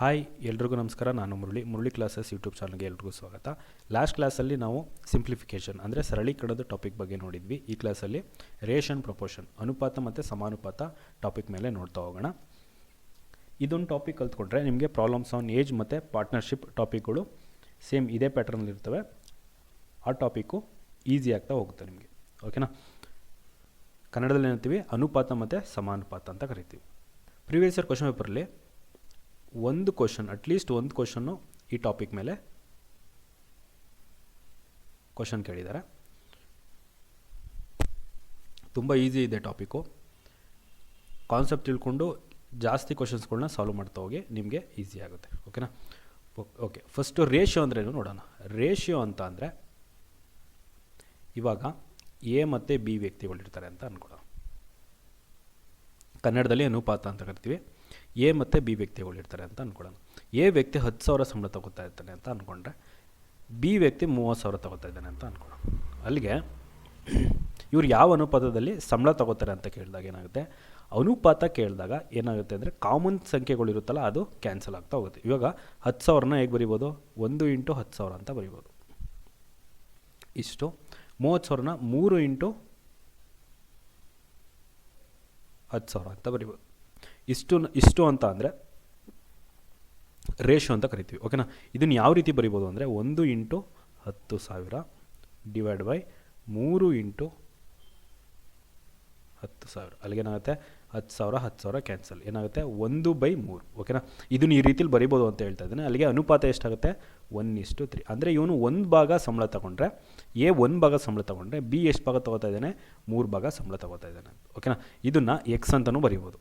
Hi ಎಲ್ರಿಗೂ ನಮಸ್ಕಾರ. ನಾನು ಮುರಳಿ ಕ್ಲಾಸಸ್ ಯೂಟ್ಯೂಬ್ ಚಾನಲ್ಗೆ ಎಲ್ರಿಗೂ ಸ್ವಾಗತ. ಲಾಸ್ಟ್ ಕ್ಲಾಸಲ್ಲಿ ನಾವು ಸಿಂಪ್ಲಿಫಿಕೇಷನ್ ಅಂದರೆ ಸರಳೀಕರಣದ ಟಾಪಿಕ್ ಬಗ್ಗೆ ನೋಡಿದ್ವಿ. ಈ ಕ್ಲಾಸಲ್ಲಿ ರೇಷನ್ ಪ್ರಪೋರ್ಷನ್ ಅನುಪಾತ ಮತ್ತು ಸಮಾನುಪಾತ ಟಾಪಿಕ್ ಮೇಲೆ ನೋಡ್ತಾ ಹೋಗೋಣ. ಇದೊಂದು ಟಾಪಿಕ್ ಕಲ್ತ್ಕೊಂಡ್ರೆ ನಿಮಗೆ ಪ್ರಾಬ್ಲಮ್ಸ್ ಆನ್ ಏಜ್ ಮತ್ತು ಪಾರ್ಟ್ನರ್ಶಿಪ್ ಟಾಪಿಕ್ಗಳು ಸೇಮ್ ಇದೇ ಪ್ಯಾಟರ್ನಲ್ಲಿರ್ತವೆ. ಆ ಟಾಪಿಕ್ಕು ಈಸಿ ಆಗ್ತಾ ಹೋಗುತ್ತೆ ನಿಮಗೆ. ಓಕೆನಾ? ಕನ್ನಡದಲ್ಲಿ ಏನಂತೀವಿ, ಅನುಪಾತ ಮತ್ತು ಸಮಾನುಪಾತ ಅಂತ ಕರಿತೀವಿ. ಪ್ರೀವಿಯಸ್ ಇಯರ್ ಕ್ವಶನ್ ಪೇಪರಲ್ಲಿ ಒಂದು ಕ್ವಶನ್, ಅಟ್ಲೀಸ್ಟ್ ಒಂದು ಕ್ವಶನ್ನು ಈ ಟಾಪಿಕ್ ಮೇಲೆ ಕ್ವಶನ್ ಕೇಳಿದ್ದಾರೆ. ತುಂಬ ಈಸಿ ಇದೆ ಟಾಪಿಕ್ಕು. ಕಾನ್ಸೆಪ್ಟ್ ತಿಳ್ಕೊಂಡು ಜಾಸ್ತಿ ಕ್ವಶನ್ಸ್ಗಳನ್ನ ಸಾಲ್ವ್ ಮಾಡ್ತಾ ಹೋಗಿ ನಿಮಗೆ ಈಸಿ ಆಗುತ್ತೆ. ಓಕೆನಾ? ಓಕೆ, ಫಸ್ಟು ರೇಷಿಯೋ ಅಂದ್ರೇನು ನೋಡೋಣ. ರೇಷಿಯೋ ಅಂತ ಅಂದರೆ ಇವಾಗ ಎ ಮತ್ತು ಬಿ ವ್ಯಕ್ತಿಗಳಿರ್ತಾರೆ ಅಂತ ಅಂದ್ಕೊಳ್ಳೋಣ. ಕನ್ನಡದಲ್ಲಿ ಅನುಪಾತ ಅಂತ ಕರಿತೀವಿ. ಎ ಮತ್ತು ಬಿ ವ್ಯಕ್ತಿಗಳಿರ್ತಾರೆ ಅಂತ ಅಂದ್ಕೊಳ್ಳೋಣ. ಎ ವ್ಯಕ್ತಿ 10,000 ಸಂಬಳ ತಗೋತಾ ಇರ್ತಾನೆ ಅಂತ ಅಂದ್ಕೊಂಡ್ರೆ, ಬಿ ವ್ಯಕ್ತಿ 30,000 ತಗೋತಾ ಇದ್ದಾನೆ ಅಂತ ಅಂದ್ಕೊಳ್ಳೋಣ. ಅಲ್ಲಿಗೆ ಇವ್ರು ಯಾವ ಅನುಪಾತದಲ್ಲಿ ಸಂಬಳ ತಗೋತಾರೆ ಅಂತ ಕೇಳಿದಾಗ ಏನಾಗುತ್ತೆ, ಅನುಪಾತ ಕೇಳಿದಾಗ ಏನಾಗುತ್ತೆ ಅಂದರೆ ಕಾಮನ್ ಸಂಖ್ಯೆಗಳಿರುತ್ತಲ್ಲ ಅದು ಕ್ಯಾನ್ಸಲ್ ಆಗ್ತಾ ಹೋಗುತ್ತೆ. ಇವಾಗ 10,000ನ ಹೇಗೆ ಬರಿಬೋದು, 1 × 10,000 ಅಂತ ಬರಿಬೋದು. ಇಷ್ಟು 30,000ನ 3 × 10,000 ಅಂತ ಬರಿಬೋದು. ಇಷ್ಟು ಅಂತ ಅಂದರೆ ರೇಷಿಯೋ ಅಂತ ಕರಿತೀವಿ. ಓಕೆನಾ? ಇದನ್ನು ಯಾವ ರೀತಿ ಬರಿಬೋದು ಅಂದರೆ 1 × 10,000 ಡಿವೈಡ್ ಬೈ 3 × 10,000. ಅಲ್ಲಿಗೇನಾಗುತ್ತೆ, 10,000 ಕ್ಯಾನ್ಸಲ್. ಏನಾಗುತ್ತೆ, 1/3. ಓಕೆನಾ? ಇದನ್ನು ಈ ರೀತಿಲಿ ಬರಿಬೋದು ಅಂತ ಹೇಳ್ತಾ ಇದ್ದಾನೆ. ಅಲ್ಲಿಗೆ ಅನುಪಾತ ಎಷ್ಟಾಗುತ್ತೆ, 1:3. ಅಂದರೆ ಇವನು 1 ಭಾಗ ಸಂಬಳ ತೊಗೊಂಡ್ರೆ, ಎ 1 ಭಾಗ ಸಂಬಳ ತೊಗೊಂಡ್ರೆ, ಬಿ ಎಷ್ಟು ಭಾಗ ತೊಗೋತಾ ಇದ್ದಾನೆ, 3 ಭಾಗ ಸಂಬಳ ತೊಗೋತಾ ಇದ್ದಾನೆ. ಓಕೆನಾ? ಇದನ್ನು ಎಕ್ಸ್ ಅಂತಲೂ ಬರಿಬೋದು.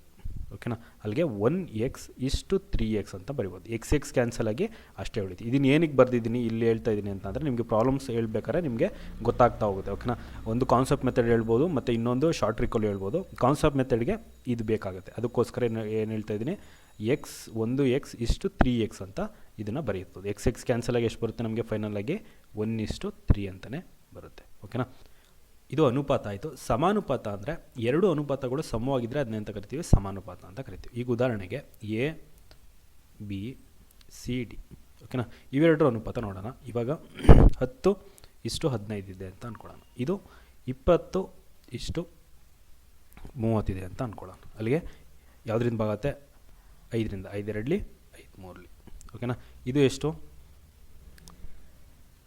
ಓಕೆನಾ? ಅಲ್ಲಿಗೆ 1x = 3x ಅಂತ ಬರಿಬೋದು. ಎಕ್ಸ್ ಕ್ಯಾನ್ಸಲ್ ಆಗಿ ಅಷ್ಟೇ ಉಳಿತು. ಇದನ್ನು ಏನಕ್ಕೆ ಬರೆದಿದ್ದೀನಿ, ಇಲ್ಲಿ ಹೇಳ್ತಾ ಇದ್ದೀನಿ ಅಂತಂದರೆ ನಿಮಗೆ ಪ್ರಾಬ್ಲಮ್ಸ್ ಹೇಳ್ಬೇಕಾದ್ರೆ ನಿಮಗೆ ಗೊತ್ತಾಗ್ತಾ ಹೋಗುತ್ತೆ. ಓಕೆನಾ? ಒಂದು ಕಾನ್ಸೆಪ್ಟ್ ಮೆಥಡ್ ಹೇಳ್ಬೋದು ಮತ್ತು ಇನ್ನೊಂದು ಶಾರ್ಟ್ ಟ್ರಿಕ್ಕಲ್ಲಿ ಹೇಳ್ಬೋದು. ಕಾನ್ಸೆಪ್ಟ್ ಮೆಥಡ್ಗೆ ಇದು ಬೇಕಾಗುತ್ತೆ. ಅದಕ್ಕೋಸ್ಕರ ಏನು ಹೇಳ್ತಾ ಇದ್ದೀನಿ, 1x = 3x ಅಂತ ಇದನ್ನು ಬರೆಯುತ್ತದೆ. ಎಕ್ಸ್ ಕ್ಯಾನ್ಸಲ್ ಆಗಿ ಎಷ್ಟು ಬರುತ್ತೆ ನಮಗೆ, ಫೈನಲಾಗಿ 1:3 ಅಂತಲೇ ಬರುತ್ತೆ. ಓಕೆನಾ? ಇದು ಅನುಪಾತ ಆಯಿತು. ಸಮಾನುಪಾತ ಅಂದರೆ ಎರಡು ಅನುಪಾತಗಳು ಸಮವಾಗಿದ್ದರೆ ಅದನ್ನೇ ಅಂತ ಕರಿತೀವಿ, ಸಮಾನುಪಾತ ಅಂತ ಕರಿತೀವಿ. ಈಗ ಉದಾಹರಣೆಗೆ ಎ ಬಿ ಸಿ ಡಿ. ಓಕೆನಾ? ಇವೆರಡರ ಅನುಪಾತ ನೋಡೋಣ. ಇವಾಗ 10:15 ಇದೆ ಅಂತ ಅಂದ್ಕೊಳ್ಳೋಣ. ಇದು 20:30 ಇದೆ ಅಂತ ಅಂದ್ಕೊಳ್ಳೋಣ. ಅಲ್ಲಿಗೆ ಯಾವುದರಿಂದ ಭಾಗ ಆಗುತ್ತೆ, 5ರಿಂದ. 5 2 5 3. ಓಕೆನಾ? ಇದು ಎಷ್ಟು,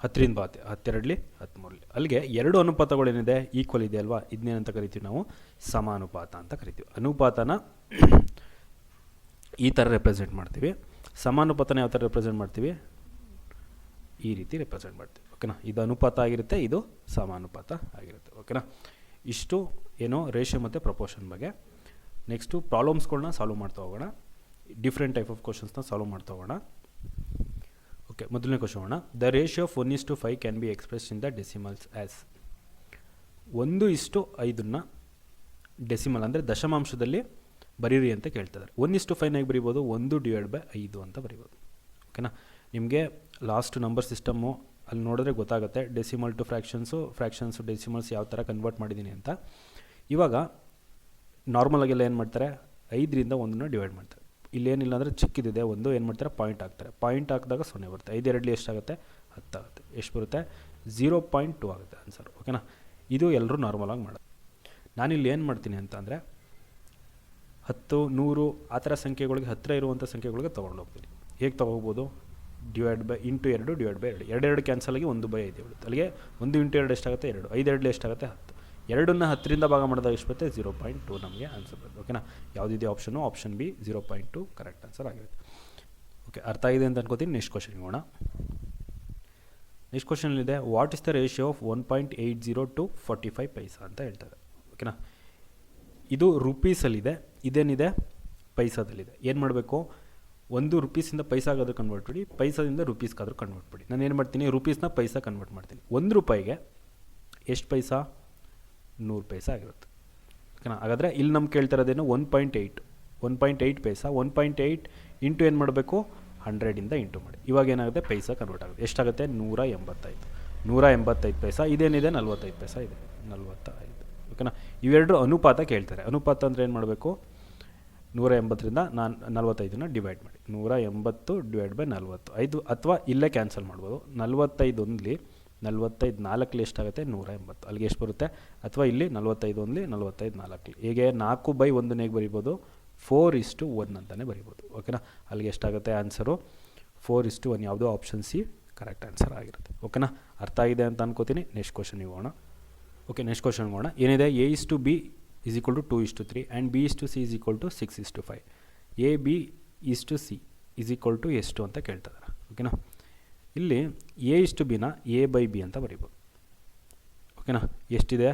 10ರಿಂದ ಭಾಗ ಆಗುತ್ತೆ. 10 2 13. ಅಲ್ಲಿಗೆ ಎರಡು ಅನುಪಾತಗಳೇನಿದೆ, ಈಕ್ವಲ್ ಇದೆ ಅಲ್ವಾ, ಇದನ್ನೇನಂತ ಕರಿತೀವಿ ನಾವು, ಸಮಾನುಪಾತ ಅಂತ ಕರಿತೀವಿ. ಅನುಪಾತನ ಈ ಥರ ರೆಪ್ರೆಸೆಂಟ್ ಮಾಡ್ತೀವಿ. ಸಮಾನುಪಾತನ ಯಾವ ಥರ ರೆಪ್ರೆಸೆಂಟ್ ಮಾಡ್ತೀವಿ, ಈ ರೀತಿ ರೆಪ್ರೆಸೆಂಟ್ ಮಾಡ್ತೀವಿ. ಓಕೆನಾ? ಇದು ಅನುಪಾತ ಆಗಿರುತ್ತೆ, ಇದು ಸಮಾನುಪಾತ ಆಗಿರುತ್ತೆ. ಓಕೆನಾ? ಇಷ್ಟು ಏನೋ ರೇಷಿಯೋ ಮತ್ತು ಪ್ರಪೋರ್ಷನ್ ಬಗ್ಗೆ. ನೆಕ್ಸ್ಟು ಪ್ರಾಬ್ಲಮ್ಸ್ಗಳನ್ನ ಸಾಲ್ವ್ ಮಾಡ್ತಾ ಹೋಗೋಣ. ಡಿಫ್ರೆಂಟ್ ಟೈಪ್ ಆಫ್ ಕ್ವಶನ್ಸ್ನ ಸಾಲ್ವ್ ಮಾಡ್ತಾ ಹೋಗೋಣ. ಓಕೆ, ಮೊದಲನೇ ಕ್ವಶನ್ ಹೋಗೋಣ. The ratio of 1:5 can be express in the decimals as. 1:5ನ್ನ ಡೆಸಿಮಲ್ ಅಂದರೆ ದಶಮಾಂಶದಲ್ಲಿ ಬರೀರಿ ಅಂತ ಕೇಳ್ತಿದ್ದಾರೆ. 1:5 ಹೇಗೆ ಬರಿಬೋದು, 1/5 ಅಂತ ಬರಿಬೋದು. ಓಕೆನಾ? ನಿಮಗೆ ಲಾಸ್ಟ್ ನಂಬರ್ ಸಿಸ್ಟಮ್ಮು ಅಲ್ಲಿ ನೋಡಿದ್ರೆ ಗೊತ್ತಾಗುತ್ತೆ, ಡೆಸಿಮಲ್ ಟು ಫ್ರ್ಯಾಕ್ಷನ್ಸು ಡೆಸಿಮಲ್ಸ್ ಯಾವ ಥರ ಕನ್ವರ್ಟ್ ಮಾಡಿದ್ದೀನಿ ಅಂತ. ಇವಾಗ ನಾರ್ಮಲಾಗೆಲ್ಲ ಏನು ಮಾಡ್ತಾರೆ, 5ರಿಂದ 1ನ ಡಿವೈಡ್ ಮಾಡ್ತಾರೆ. ಇಲ್ಲೇನಿಲ್ಲ ಅಂದರೆ ಚಿಕ್ಕಿದೆ ಒಂದು, ಏನು ಮಾಡ್ತಾರೆ, ಪಾಯಿಂಟ್ ಹಾಕ್ತಾರೆ. ಪಾಯಿಂಟ್ ಹಾಕಿದಾಗ 0 ಬರುತ್ತೆ. 5 2 ಎಷ್ಟಾಗುತ್ತೆ, 10 ಆಗುತ್ತೆ. ಎಷ್ಟು ಬರುತ್ತೆ, 0.2 ಆಗುತ್ತೆ ಆನ್ಸರ್. ಓಕೆನಾ? ಇದು ಎಲ್ಲರೂ ನಾರ್ಮಲಾಗಿ ಮಾಡೋದು. ನಾನಿಲ್ಲಿ ಏನು ಮಾಡ್ತೀನಿ ಅಂತ ಅಂದರೆ 10 100 ಆ ಥರ ಸಂಖ್ಯೆಗಳಿಗೆ, ಹತ್ತಿರ ಇರುವಂಥ ಸಂಖ್ಯೆಗಳಿಗೆ ತೊಗೊಂಡು ಹೋಗ್ತೀನಿ. ಹೇಗೆ ತೊಗೋಬೋದು, divide by × 2 divide by 2. 2 cancel ಆಗಿ 1/5 ಬರುತ್ತೆ. ಅಲ್ಲಿಗೆ 1 × 2 ಎಷ್ಟಾಗುತ್ತೆ, 2. 5 2 ಎಷ್ಟಾಗುತ್ತೆ, 10. 2ನ್ನ 10ರಿಂದ ಭಾಗ ಮಾಡಿದಾಗ ಎಷ್ಟು ಬರುತ್ತೆ, 0.2 ನಮಗೆ ಆನ್ಸರ್ ಬರುತ್ತೆ. ಓಕೆನಾ? ಯಾವುದಿದೆ option, option b 0.2 correct answer ಆಗಿರುತ್ತೆ. ಓಕೆ, ಅರ್ಥ ಆಗಿದೆ ಅಂತ ಅನ್ಕೋತೀನಿ. ನೆಕ್ಸ್ಟ್ ಕ್ವಶನ್ಗೆ ಹೋಗೋಣ. ನೆಕ್ಸ್ಟ್ ಕ್ವಶನಲ್ಲಿದೆ, what is the ratio of 1.80 to 45 paisa ಅಂತ ಹೇಳ್ತಾರೆ. ಓಕೆನಾ? ಇದು ರುಪೀಸಲ್ಲಿದೆ, ಇದೇನಿದೆ ಪೈಸಾದಲ್ಲಿದೆ. ಏನು ಮಾಡಬೇಕು, 1 ರೂಪೀಸಿಂದ ಪೈಸಾಗಾದರೂ ಕನ್ವರ್ಟ್ ಮಾಡಿ, ಪೈಸಾದಿಂದ ರುಪೀಸ್ಗಾದರೂ ಕನ್ವರ್ಟ್ ಮಾಡಿ. ನಾನು ಏನು ಮಾಡ್ತೀನಿ, ರುಪೀಸ್ನ ಪೈಸಾ ಕನ್ವರ್ಟ್ ಮಾಡ್ತೀನಿ. 1 ರೂಪಾಯಿಗೆ ಎಷ್ಟು ಪೈಸಾ, 100 ಪೈಸಾ ಆಗಿರುತ್ತೆ. ಓಕೆನಾ? ಹಾಗಾದರೆ ಇಲ್ಲಿ ನಮ್ಗೆ ಕೇಳ್ತಾ ಇರೋದೇನು, 1.8 ಪೈಸಾ. 1.8 ಇಂಟು ಏನು ಮಾಡಬೇಕು, 100ರಿಂದ ಇಂಟು ಮಾಡಿ. ಇವಾಗ ಏನಾಗುತ್ತೆ, ಪೈಸಾ ಕನ್ವರ್ಟ್ ಆಗುತ್ತೆ. ಎಷ್ಟಾಗುತ್ತೆ, 185 ಪೈಸಾ. ಇದೇನಿದೆ, 45 ಪೈಸಾ ಇದೆ, 45. ಓಕೆನಾ? ಇವೆರಡು ಅನುಪಾತ ಕೇಳ್ತಾರೆ. ಅನುಪಾತ ಅಂದರೆ ಏನು ಮಾಡಬೇಕು, 180ರಿಂದ 45ನ ಡಿವೈಡ್ ಮಾಡಿ. 180 ಡಿವೈಡ್ ಬೈ 40 5, ಅಥವಾ ಇಲ್ಲೇ ಕ್ಯಾನ್ಸಲ್ ಮಾಡ್ಬೋದು. 45 ಒಂದ್ಲಿ 45 4ಲಿ ಎಷ್ಟಾಗುತ್ತೆ 180. ಅಲ್ಲಿಗೆ ಎಷ್ಟು ಬರುತ್ತೆ? ಅಥವಾ ಇಲ್ಲಿ 45 ಒಂದ್ಲಿ 45 4ಲಿ ಹೇಗೆ 4/1 ಹೇಗೆ ಬರಿಬೋದು? 4:1 ಅಂತಲೇ ಬರಿಬೋದು. ಓಕೆನಾ? ಅಲ್ಲಿಗೆ ಎಷ್ಟಾಗುತ್ತೆ ಆನ್ಸರು? 4:1. ಯಾವುದು? ಆಪ್ಷನ್ ಸಿ ಕರೆಕ್ಟ್ ಆನ್ಸರ್ ಆಗಿರುತ್ತೆ. ಓಕೆನಾ? ಅರ್ಥ ಆಗಿದೆ ಅಂತ ಅನ್ಕೋತೀನಿ. ನೆಕ್ಸ್ಟ್ ಕ್ವಶನ್ ಹೋಗೋಣ. ಓಕೆ, ನೆಕ್ಸ್ಟ್ ಕ್ವಶನ್ ಹೋಗೋಣ. ಏನಿದೆ? A:B is equal to 2:3 and B:C is equal to 6:5. AB:C is equal to ಎಷ್ಟು ಅಂತ ಕೇಳ್ತಾ ಇದ್ದಾರೆ. ಓಕೆನಾ? ಇಲ್ಲಿ A:B A/B ಅಂತ ಬರೀಬೋದು. ಓಕೆನಾ? ಎಷ್ಟಿದೆ?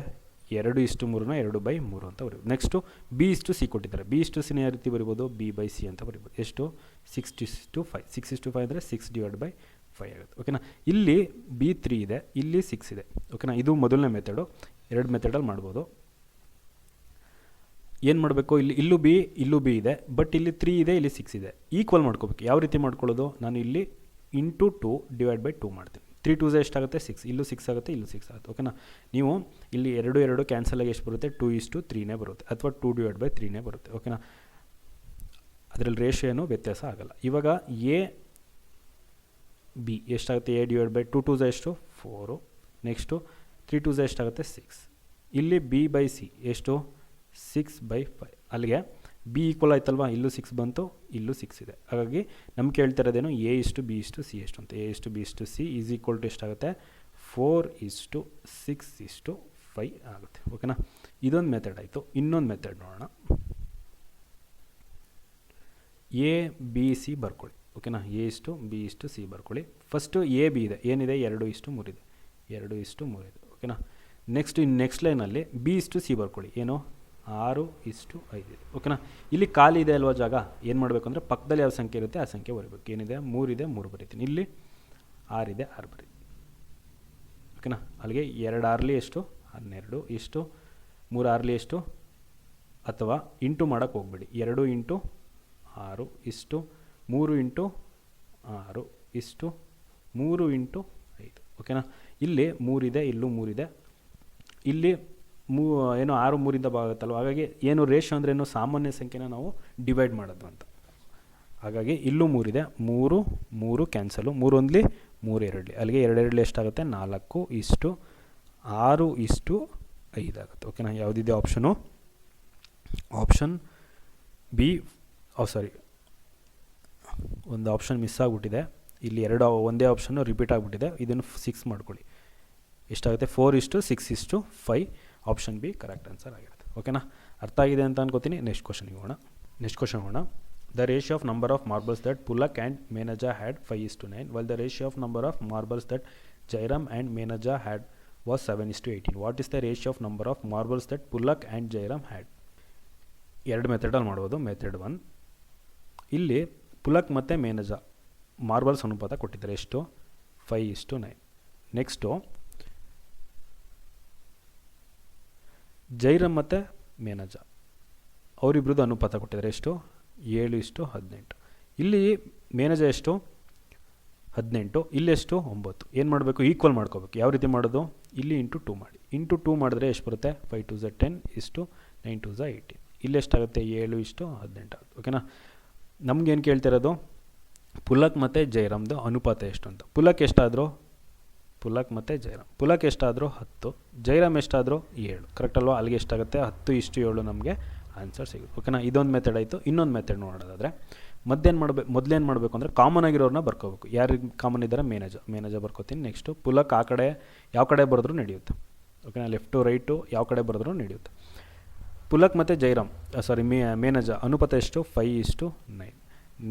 2:3ನ 2/3 ಅಂತ ಬರೀಬೋದು. ನೆಕ್ಸ್ಟು B:C ಕೊಟ್ಟಿದ್ದಾರೆ. B:C ಯಾವ ರೀತಿ ಬರಿಬೋದು? B/C ಅಂತ ಬರಿಬೋದು. ಎಷ್ಟು? 6:5. 6:5 ಅಂದರೆ 6/5 ಆಗುತ್ತೆ. ಓಕೆನಾ? ಇಲ್ಲಿ B3 ಇದೆ, ಇಲ್ಲಿ 6 ಇದೆ. ಓಕೆನಾ? ಇದು ಮೊದಲನೇ ಮೆಥಡು. ಎರಡು ಮೆಥಡಲ್ಲಿ ಮಾಡ್ಬೋದು. ಏನು ಮಾಡಬೇಕು? ಇಲ್ಲೂ ಬಿ ಇದೆ, ಬಟ್ ಇಲ್ಲಿ 3 ಇದೆ, ಇಲ್ಲಿ 6 ಇದೆ. ಈಕ್ವಲ್ ಮಾಡ್ಕೋಬೇಕು. ಯಾವ ರೀತಿ ಮಾಡ್ಕೊಳ್ಳೋದು? ನಾನು ಇಲ್ಲಿ ಇಂಟು 2 ಡಿವೈಡ್ ಬೈ 2 ಮಾಡ್ತೀನಿ. 3 2 ಎಷ್ಟಾಗುತ್ತೆ? 6. ಇಲ್ಲೂ 6 ಆಗುತ್ತೆ, ಇಲ್ಲೂ 6 ಆಗುತ್ತೆ. ಓಕೆನಾ? ನೀವು ಇಲ್ಲಿ 2 ಕ್ಯಾನ್ಸಲ್ ಆಗಿ ಎಷ್ಟು ಬರುತ್ತೆ? 2:3ನೇ ಬರುತ್ತೆ, ಅಥವಾ 2/3ನೇ ಬರುತ್ತೆ. ಓಕೆನಾ? ಅದರಲ್ಲಿ ರೇಷಿಯೋ ಏನು ವ್ಯತ್ಯಾಸ ಆಗಲ್ಲ. ಇವಾಗ A/B ಎಷ್ಟಾಗುತ್ತೆ? A/2 ಎಷ್ಟು? 4. ನೆಕ್ಸ್ಟು 3 2 ಎಷ್ಟಾಗುತ್ತೆ? 6. ಇಲ್ಲಿ B/C ಎಷ್ಟು? 6/5. ಅಲ್ಲಿಗೆ B ಈಕ್ವಲ್ ಆಯ್ತಲ್ವಾ? ಇಲ್ಲೂ 6 ಬಂತು, ಇಲ್ಲೂ 6 ಇದೆ. ಹಾಗಾಗಿ ನಮ್ಗೆ ಕೇಳ್ತಿರೋದೇನು? A:B:C ಎಷ್ಟು ಅಂತ. A:B:C ಈಸ್ ಈಕ್ವಲ್ ಟು ಎಷ್ಟಾಗುತ್ತೆ? 4:6:5 ಆಗುತ್ತೆ. ಓಕೆನಾ? ಇದೊಂದು ಮೆಥಡ್ ಆಯಿತು. ಇನ್ನೊಂದು ಮೆಥಡ್ ನೋಡೋಣ. A:B:C ಬರ್ಕೊಳ್ಳಿ. ಓಕೆನಾ? A:B:C ಬರ್ಕೊಳ್ಳಿ. ಫಸ್ಟು A/B ಇದೆ. ಏನಿದೆ? 2:3 ಇದೆ. 2:3 ಇದೆ. ಓಕೆನಾ? ನೆಕ್ಸ್ಟ್ ಲೈನಲ್ಲಿ B:C ಬರ್ಕೊಳ್ಳಿ. ಏನು? 6:5 ಇದೆ. ಓಕೆನಾ? ಇಲ್ಲಿ ಖಾಲಿ ಇದೆ ಅಲ್ವಾ ಜಾಗ? ಏನು ಮಾಡಬೇಕು ಅಂದರೆ ಪಕ್ಕದಲ್ಲಿ ಯಾವ ಸಂಖ್ಯೆ ಇರುತ್ತೆ ಆ ಸಂಖ್ಯೆ ಬರೀಬೇಕು. ಏನಿದೆ? 3 ಇದೆ, 3 ಬರೀತೀನಿ. ಇಲ್ಲಿ 6 ಇದೆ, 6 ಬರೀತೀನಿ. ಓಕೆನಾ? ಅಲ್ಲಿಗೆ 2 6ಲಿ ಎಷ್ಟು? 12. ಎಷ್ಟು? 3 6ಲಿ ಎಷ್ಟು? ಅಥವಾ ಇಂಟು ಮಾಡೋಕ್ಕೆ ಹೋಗ್ಬೇಡಿ. 2 × 6 ಇಷ್ಟು 3 × 6 ಇಷ್ಟು 3 × 5. ಓಕೆನಾ? ಇಲ್ಲಿ 3 ಇದೆ, ಇಲ್ಲೂ 3 ಇದೆ. ಇಲ್ಲಿ ಏನೋ 6 3ರಿಂದ ಭಾಗ ಆಗುತ್ತಲ್ವ. ಹಾಗಾಗಿ ಏನು ರೇಷಿಯೋ ಅಂದರೆ ಏನು? ಸಾಮಾನ್ಯ ಸಂಖ್ಯೆನ ನಾವು ಡಿವೈಡ್ ಮಾಡೋದು ಅಂತ. ಹಾಗಾಗಿ ಇಲ್ಲೂ 3 ಇದೆ. 3 3 ಕ್ಯಾನ್ಸಲು. 3 ಒಂದ್ಲಿ 3 2ಲಿ. ಅಲ್ಲಿಗೆ 2 2ಲಿ ಎಷ್ಟಾಗುತ್ತೆ? 4:6:5 ಆಗುತ್ತೆ. ಓಕೆನಾ? ಯಾವುದಿದೆ ಆಪ್ಷನು? Option B. ಒಂದು ಆಪ್ಷನ್ ಮಿಸ್ ಆಗಿಬಿಟ್ಟಿದೆ. ಇಲ್ಲಿ ಒಂದೇ ಆಪ್ಷನ್ನು ರಿಪೀಟ್ ಆಗಿಬಿಟ್ಟಿದೆ. ಇದನ್ನು 6 ಮಾಡ್ಕೊಳ್ಳಿ. ಎಷ್ಟಾಗುತ್ತೆ? 4:6:5. ಆಪ್ಷನ್ ಬಿ ಕರೆಕ್ಟ್ ಆನ್ಸರ್ ಆಗಿರುತ್ತೆ. ಓಕೆನಾ? ಅರ್ಥ ಆಗಿದೆ ಅಂತ ಅನ್ಕೋತೀನಿ. ನೆಕ್ಸ್ಟ್ ಕ್ವಶನ್ ಹೋಗೋಣ. The ratio of number of marbles that Pulak and Menaja had 5:9 while the ratio of number of marbles that Jairam and Menaja had was 7:18. What is the ratio of number of marbles that Pulak and Jairam had? ಎರಡು ಮೆಥಡಲ್ಲಿ ಮಾಡ್ಬೋದು. Method 1, ಇಲ್ಲಿ ಪುಲಕ್ ಮತ್ತು ಮೇನಜಾ marbles ಅನುಪಾತ ಕೊಟ್ಟಿದ್ದಾರೆ. ಎಷ್ಟು? 5:9. Next ಜೈರಮ್ ಮತ್ತು ಮೇನಜಾ ಅವರಿಬ್ರದ್ದು ಅನುಪಾತ ಕೊಟ್ಟಿದ್ದಾರೆ. ಎಷ್ಟು? 7:18. ಇಲ್ಲಿ ಮೇನಜಾ ಎಷ್ಟು? 18. ಇಲ್ಲೆಷ್ಟು? 9. ಏನು ಮಾಡಬೇಕು? ಈಕ್ವಲ್ ಮಾಡ್ಕೋಬೇಕು. ಯಾವ ರೀತಿ ಮಾಡೋದು? ಇಲ್ಲಿ ಇಂಟು 2 ಮಾಡಿ. ಇಂಟು 2 ಮಾಡಿದ್ರೆ ಎಷ್ಟು ಬರುತ್ತೆ? 5 2 10 9 2 18. ಇಲ್ಲೆಷ್ಟಾಗುತ್ತೆ? 7:18 ಆಗುತ್ತೆ. ಓಕೆನಾ? ನಮಗೇನು ಕೇಳ್ತಿರೋದು? ಪುಲಕ್ ಮತ್ತು ಜೈರಾಮ್ದು ಅನುಪಾತ ಎಷ್ಟು ಅಂತ. ಪುಲಕ್ ಎಷ್ಟಾದರೂ? ಪುಲಕ್ ಮತ್ತು ಜೈರಾಮ್. ಪುಲಕ್ ಎಷ್ಟಾದರೂ 10, ಜೈರಾಮ್ ಎಷ್ಟಾದರೂ 7. ಕರೆಕ್ಟ್ ಅಲ್ವಾ? ಅಲ್ಲಿಗೆ ಎಷ್ಟಾಗುತ್ತೆ? 10:7 ನಮಗೆ ಆನ್ಸರ್ ಸಿಗುತ್ತೆ. ಓಕೆನಾ? ಇದೊಂದು ಮೆಥಡ್ ಆಯಿತು. ಇನ್ನೊಂದು ಮೆಥಡ್ ನೋಡೋದಾದರೆ ಮೊದಲೇನು ಮಾಡಬೇಕು ಅಂದರೆ ಕಾಮನ್ ಆಗಿರೋರನ್ನ ಬರ್ಕೋಬೇಕು. ಯಾರಿಗೆ ಕಾಮನ್ ಇದ್ದಾರೆ? ಮೇನಜಾ ಬರ್ಕೋತೀನಿ. ನೆಕ್ಸ್ಟು ಪುಲಕ್ ಆ ಕಡೆ ಯಾವ ಕಡೆ ಬರೆದ್ರೂ ನಡೆಯುತ್ತೆ. ಓಕೆನಾ? ಲೆಫ್ಟು ರೈಟು ಯಾವ ಕಡೆ ಬರೆದ್ರೂ ನಡೆಯುತ್ತೆ. ಪುಲಕ್ ಮತ್ತು ಜೈರಾಮ್ ಮೇನಜಾ ಅನುಪಾತ ಎಷ್ಟು? 5:9.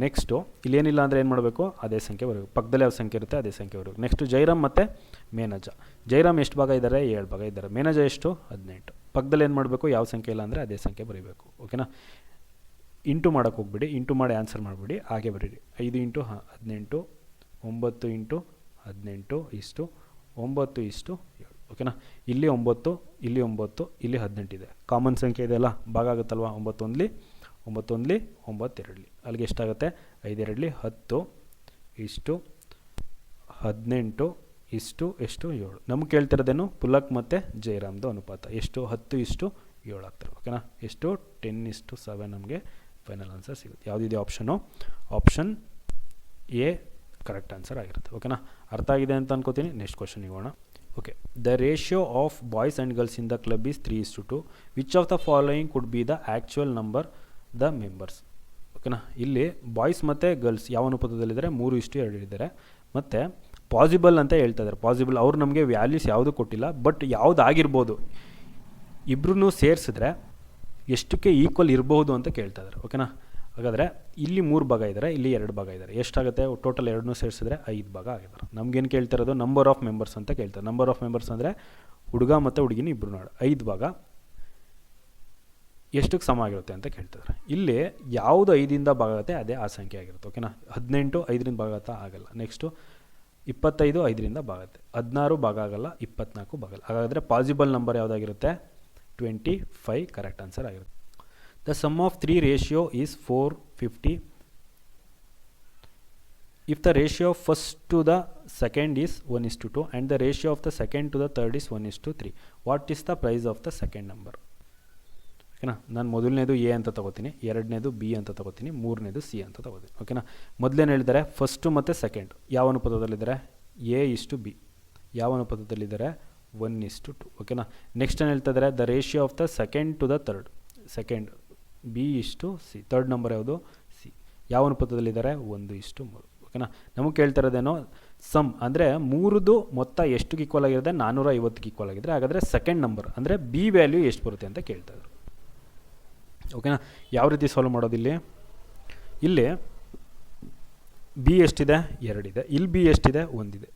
ನೆಕ್ಸ್ಟು ಇಲ್ಲೇನಿಲ್ಲ ಅಂದರೆ ಏನು ಮಾಡಬೇಕು? ಅದೇ ಸಂಖ್ಯೆ ಬರಬೇಕು. ಪಕ್ಕದಲ್ಲಿ ಯಾವ ಸಂಖ್ಯೆ ಇರುತ್ತೆ ಅದೇ ಸಂಖ್ಯೆ ಬರಬೇಕು. ನೆಕ್ಸ್ಟು ಜೈರಾಮ್ ಮತ್ತು ಮೇನಜಾ. ಜೈರಾಮ್ ಎಷ್ಟು ಭಾಗ ಇದ್ದಾರೆ? 7 ಭಾಗ ಇದ್ದಾರೆ. ಮೇನಜಾ ಎಷ್ಟು? 18. ಪಕ್ಕದಲ್ಲಿ ಏನು ಮಾಡಬೇಕು? ಯಾವ ಸಂಖ್ಯೆ ಇಲ್ಲ ಅಂದರೆ ಅದೇ ಸಂಖ್ಯೆ ಬರೀಬೇಕು. ಓಕೆನಾ? ಇಂಟು ಮಾಡೋಕ್ಕೆ ಹೋಗ್ಬಿಡಿ. ಇಂಟು ಮಾಡಿ ಆನ್ಸರ್ ಮಾಡಿಬಿಡಿ. ಹಾಗೆ ಬರೀರಿ. 5 × 18 9 × 18 9:7. ಓಕೆನಾ? ಇಲ್ಲಿ 9, ಇಲ್ಲಿ 9, ಇಲ್ಲಿ 18 ಇದೆ. ಕಾಮನ್ ಸಂಖ್ಯೆ ಇದೆಯಲ್ಲ, ಭಾಗ ಆಗುತ್ತಲ್ವ. 9 1 9 2. ಅಲ್ಲಿಗೆ ಎಷ್ಟಾಗುತ್ತೆ? 5 2 10 18 7. ನಮ್ಗೆ ಕೇಳ್ತಿರೋದೇನು? ಪುಲಕ್ ಮತ್ತು ಜೈರಾಮ್ದು ಅನುಪಾತ ಎಷ್ಟು? 10:7 ಆಗ್ತಾರೆ. ಓಕೆನಾ? ಎಷ್ಟು? 10:7 ನಮಗೆ ಫೈನಲ್ ಆನ್ಸರ್ ಸಿಗುತ್ತೆ. ಯಾವುದಿದೆ option? Option A correct answer ಆಗಿರುತ್ತೆ. ಓಕೆನಾ, ಅರ್ಥ ಆಗಿದೆ ಅಂತ ಅನ್ಕೋತೀನಿ. ನೆಕ್ಸ್ಟ್ ಕ್ವಶನ್ ಹೋಗೋಣ. Okay, the ratio of boys and girls in the club is 3:2. Which of the following could be the actual number the members? ಓಕೆನಾ, ಇಲ್ಲಿ ಬಾಯ್ಸ್ ಮತ್ತು ಗರ್ಲ್ಸ್ ಯಾವ ಅನುಪಾತದಲ್ಲಿದ್ದಾರೆ? 3:2 ಇದ್ದಾರೆ. ಮತ್ತು ಪಾಸಿಬಲ್ ಅಂತ ಹೇಳ್ತಾ ಇದ್ದಾರೆ. ಪಾಸಿಬಲ್ ಅವ್ರು ನಮಗೆ ವ್ಯಾಲ್ಯೂಸ್ ಯಾವುದು ಕೊಟ್ಟಿಲ್ಲ, ಬಟ್ ಯಾವುದಾಗಿರ್ಬೋದು, ಇಬ್ಬರೂ ಸೇರಿಸಿದ್ರೆ ಎಷ್ಟಕ್ಕೆ ಈಕ್ವಲ್ ಇರ್ಬೋದು ಅಂತ ಕೇಳ್ತಾ ಇದ್ದಾರೆ. ಓಕೆನಾ, ಹಾಗಾದರೆ ಇಲ್ಲಿ 3 ಭಾಗ ಇದ್ದಾರೆ, ಇಲ್ಲಿ 2 ಭಾಗ ಇದ್ದಾರೆ. ಎಷ್ಟಾಗುತ್ತೆ ಟೋಟಲ್? 2 ಸೇರಿಸಿದ್ರೆ 5 ಭಾಗ ಆಗಿದ್ದಾರೆ. ನಮಗೇನು ಕೇಳ್ತಿರೋದು? ನಂಬರ್ ಆಫ್ ಮೆಂಬರ್ಸ್ ಅಂತ ಕೇಳ್ತಾರೆ. ನಂಬರ್ ಆಫ್ ಮೆಂಬರ್ಸ್ ಅಂದರೆ ಹುಡುಗ ಮತ್ತು ಹುಡುಗಿನ ಇಬ್ಬರು ನೋಡಿ 5 ಭಾಗ ಎಷ್ಟಕ್ಕೆ ಸಮ ಆಗಿರುತ್ತೆ ಅಂತ ಕೇಳ್ತಿದ್ದಾರೆ. ಇಲ್ಲಿ ಯಾವುದು 5ಇಂದ ಭಾಗ ಆಗುತ್ತೆ ಅದೇ ಆ ಸಂಖ್ಯೆ ಆಗಿರುತ್ತೆ. ಓಕೆನಾ, 18 5ರಿಂದ ಭಾಗ ಆಗಲ್ಲ. ನೆಕ್ಸ್ಟು 25 5ರಿಂದ ಭಾಗ ಆಗುತ್ತೆ. 16 ಭಾಗ ಆಗಲ್ಲ, 24 ಭಾಗ ಆಗಲ್ಲ. ಹಾಗಾದರೆ ಪಾಸಿಬಲ್ ನಂಬರ್ ಯಾವುದಾಗಿರುತ್ತೆ? 25 ಕರೆಕ್ಟ್ ಆನ್ಸರ್ ಆಗಿರುತ್ತೆ. The sum of 3 ratio is 4:50. If the ratio of first to the second is 1:2 and the ratio of the second to the third is 1:3, what is the price of the second number? ಓಕೆನಾ, ನಾನು ಮೊದಲನೇದು A ಅಂತ ತಗೋತೀನಿ, ಎರಡನೇದು B ಅಂತ ತಗೋತೀನಿ, ಮೂರನೇದು C ಅಂತ ತಗೋತೀನಿ. ಓಕೆನಾ, ಮೊದಲೇನು ಹೇಳಿದ್ದಾರೆ? ಫಸ್ಟು ಮತ್ತು ಸೆಕೆಂಡ್ ಯಾವ ಅನುಪಾತದಲ್ಲಿದ್ದಾರೆ? A:B. ಯಾವ ಅನುಪಾತದಲ್ಲಿದ್ದಾರೆ? 1:2. ಓಕೆನಾ, ನೆಕ್ಸ್ಟ್ ಏನು ಹೇಳ್ತಾ ಇದ್ದಾರೆ? The ratio of the second to the third, second B:C. Third number ಯಾವುದು? ಸಿ. ಯಾವ ಅನುಪಾತದಲ್ಲಿದ್ದಾರೆ? 1:3. ಓಕೆನಾ, ನಮಗೆ ಕೇಳ್ತಾ ಇರೋದೇನೋ ಸಮ್ ಅಂದರೆ ಮೂರದು ಮೊತ್ತ ಎಷ್ಟಕ್ಕೆ ಈಕ್ವಲ್ ಆಗಿರುತ್ತೆ? 450ಕ್ಕೆ ಈಕ್ವಲ್ ಆಗಿದ್ರೆ ಹಾಗಾದರೆ ಸೆಕೆಂಡ್ ನಂಬರ್ ಅಂದರೆ ಬಿ ವ್ಯಾಲ್ಯೂ ಎಷ್ಟು ಬರುತ್ತೆ ಅಂತ ಕೇಳ್ತಾ ಇದ್ರು. ಓಕೆನಾ, ಯಾವ ರೀತಿ ಸಾಲ್ವ್ ಮಾಡೋದಿಲ್ಲಿ? ಇಲ್ಲಿ ಬಿ ಎಷ್ಟಿದೆ? 2 ಇದೆ. ಇಲ್ಲಿ ಬಿ ಎಷ್ಟಿದೆ? 1 ಇದೆ.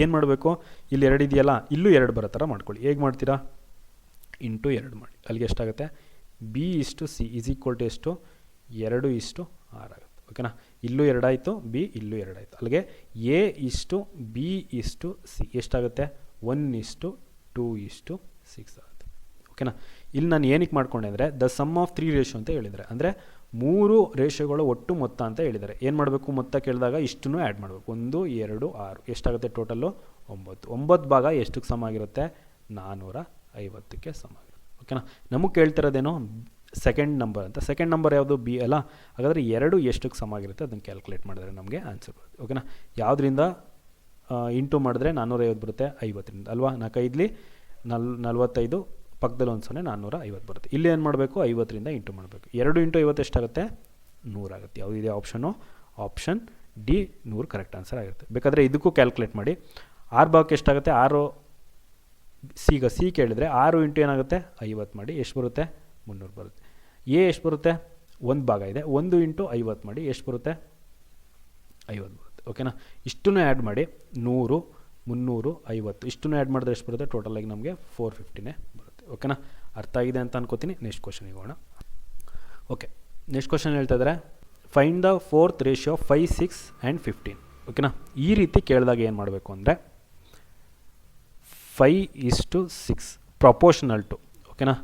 ಏನು ಮಾಡಬೇಕು? ಇಲ್ಲಿ 2 ಇದೆಯಲ್ಲ, ಇಲ್ಲೂ 2 ಬರೋ ಥರ ಮಾಡ್ಕೊಳ್ಳಿ. ಹೇಗೆ ಮಾಡ್ತೀರಾ? ಇಂಟು 2 ಮಾಡಿ. ಅಲ್ಲಿಗೆ ಎಷ್ಟಾಗುತ್ತೆ? B:C ಈಸ್ ಈಕ್ವಲ್ ಟು ಎಷ್ಟು? 2:6 ಆಗುತ್ತೆ. ಓಕೆನಾ, ಇಲ್ಲೂ 2 ಆಯಿತು, ಬಿ ಇಲ್ಲೂ 2 ಆಯಿತು. ಅಲ್ಲಿಗೆ A:B:C ಎಷ್ಟಾಗುತ್ತೆ? 1:2:6 ಆಗುತ್ತೆ. ಓಕೆನಾ, ಇಲ್ಲಿ ನಾನು ಏನಕ್ಕೆ ಮಾಡ್ಕೊಂಡೆ ಅಂದರೆ ದ ಸಮ್ ಆಫ್ 3 ರೇಷಿಯೋ ಅಂತ ಹೇಳಿದರೆ, ಅಂದರೆ 3 ರೇಷಿಯೋಗಳು ಒಟ್ಟು ಮೊತ್ತ ಅಂತ ಹೇಳಿದ್ದಾರೆ. ಏನು ಮಾಡಬೇಕು? ಮೊತ್ತ ಕೇಳಿದಾಗ ಇಷ್ಟನ್ನು ಆ್ಯಡ್ ಮಾಡಬೇಕು. 1 2 6 ಎಷ್ಟಾಗುತ್ತೆ? ಟೋಟಲ್ಲು 9 ಭಾಗ ಎಷ್ಟಕ್ಕೆ ಸಮ ಆಗಿರುತ್ತೆ? 450ಕ್ಕೆ ಸಮ ಆಗಿರುತ್ತೆ. ಓಕೆನಾ, ನಮಗೆ ಕೇಳ್ತಿರೋದೇನೋ ಸೆಕೆಂಡ್ ನಂಬರ್ ಅಂತ. ಸೆಕೆಂಡ್ ನಂಬರ್ ಯಾವುದು? ಬಿ ಅಲ್ಲ. ಹಾಗಾದರೆ 2 ಎಷ್ಟಕ್ಕೆ ಸಮ ಆಗಿರುತ್ತೆ ಅದನ್ನು ಕ್ಯಾಲ್ಕುಲೇಟ್ ಮಾಡಿದ್ರೆ ನಮಗೆ ಆನ್ಸರ್ ಬರುತ್ತೆ. ಓಕೆನಾ, ಯಾವುದರಿಂದ ಇಂಟು ಮಾಡಿದ್ರೆ 450 ಬರುತ್ತೆ? 50ರಿಂದ ಅಲ್ವಾ? 4 45 ಪಕ್ಕದಲ್ಲಿ ಒಂದು 0 450 ಬರುತ್ತೆ. ಇಲ್ಲಿ ಏನು ಮಾಡಬೇಕು? 50ರಿಂದ ಇಂಟು ಮಾಡಬೇಕು. 2 × 50 ಎಷ್ಟಾಗುತ್ತೆ? 100 ಆಗುತ್ತೆ. ಯಾವುದಿದೆ option? Option D 100 correct answer ಆಗಿರುತ್ತೆ. ಬೇಕಾದರೆ ಇದಕ್ಕೂ ಕ್ಯಾಲ್ಕುಲೇಟ್ ಮಾಡಿ. 6 ಭಾಗಕ್ಕೆ ಎಷ್ಟಾಗುತ್ತೆ? 6 ಸಿ ಕೇಳಿದರೆ 6 ಇಂಟು ಏನಾಗುತ್ತೆ? 50 ಮಾಡಿ. ಎಷ್ಟು ಬರುತ್ತೆ? 300 ಬರುತ್ತೆ. ಎ ಎಷ್ಟು ಬರುತ್ತೆ? 1 ಭಾಗ ಇದೆ. 1 ಇಂಟು 50 ಮಾಡಿ. ಎಷ್ಟು ಬರುತ್ತೆ? 50 ಬರುತ್ತೆ. ಓಕೆನಾ, ಇಷ್ಟನ್ನು ಆ್ಯಡ್ ಮಾಡಿ. 100 300 50 ಇಷ್ಟನ್ನು ಆ್ಯಡ್ ಮಾಡಿದ್ರೆ ಎಷ್ಟು ಬರುತ್ತೆ? ಟೋಟಲಾಗಿ ನಮಗೆ 450ನೇ ಬರುತ್ತೆ. ಓಕೆನಾ, ಅರ್ಥ ಆಗಿದೆ ಅಂತ ಅನ್ಕೋತೀನಿ. ನೆಕ್ಸ್ಟ್ ಕ್ವಶನ್ಗೆ ಹೋಗೋಣ. ಓಕೆ, ನೆಕ್ಸ್ಟ್ ಕ್ವಶನ್ ಹೇಳ್ತಾ ಇದ್ದಾರೆ find the fourth ratio 5 6 and 15. ಓಕೆನಾ, ಈ ರೀತಿ ಕೇಳಿದಾಗ ಏನು ಮಾಡಬೇಕು ಅಂದರೆ 5:6 ಪ್ರಪೋರ್ಷನಲ್ ಟು. ಓಕೆನಾ,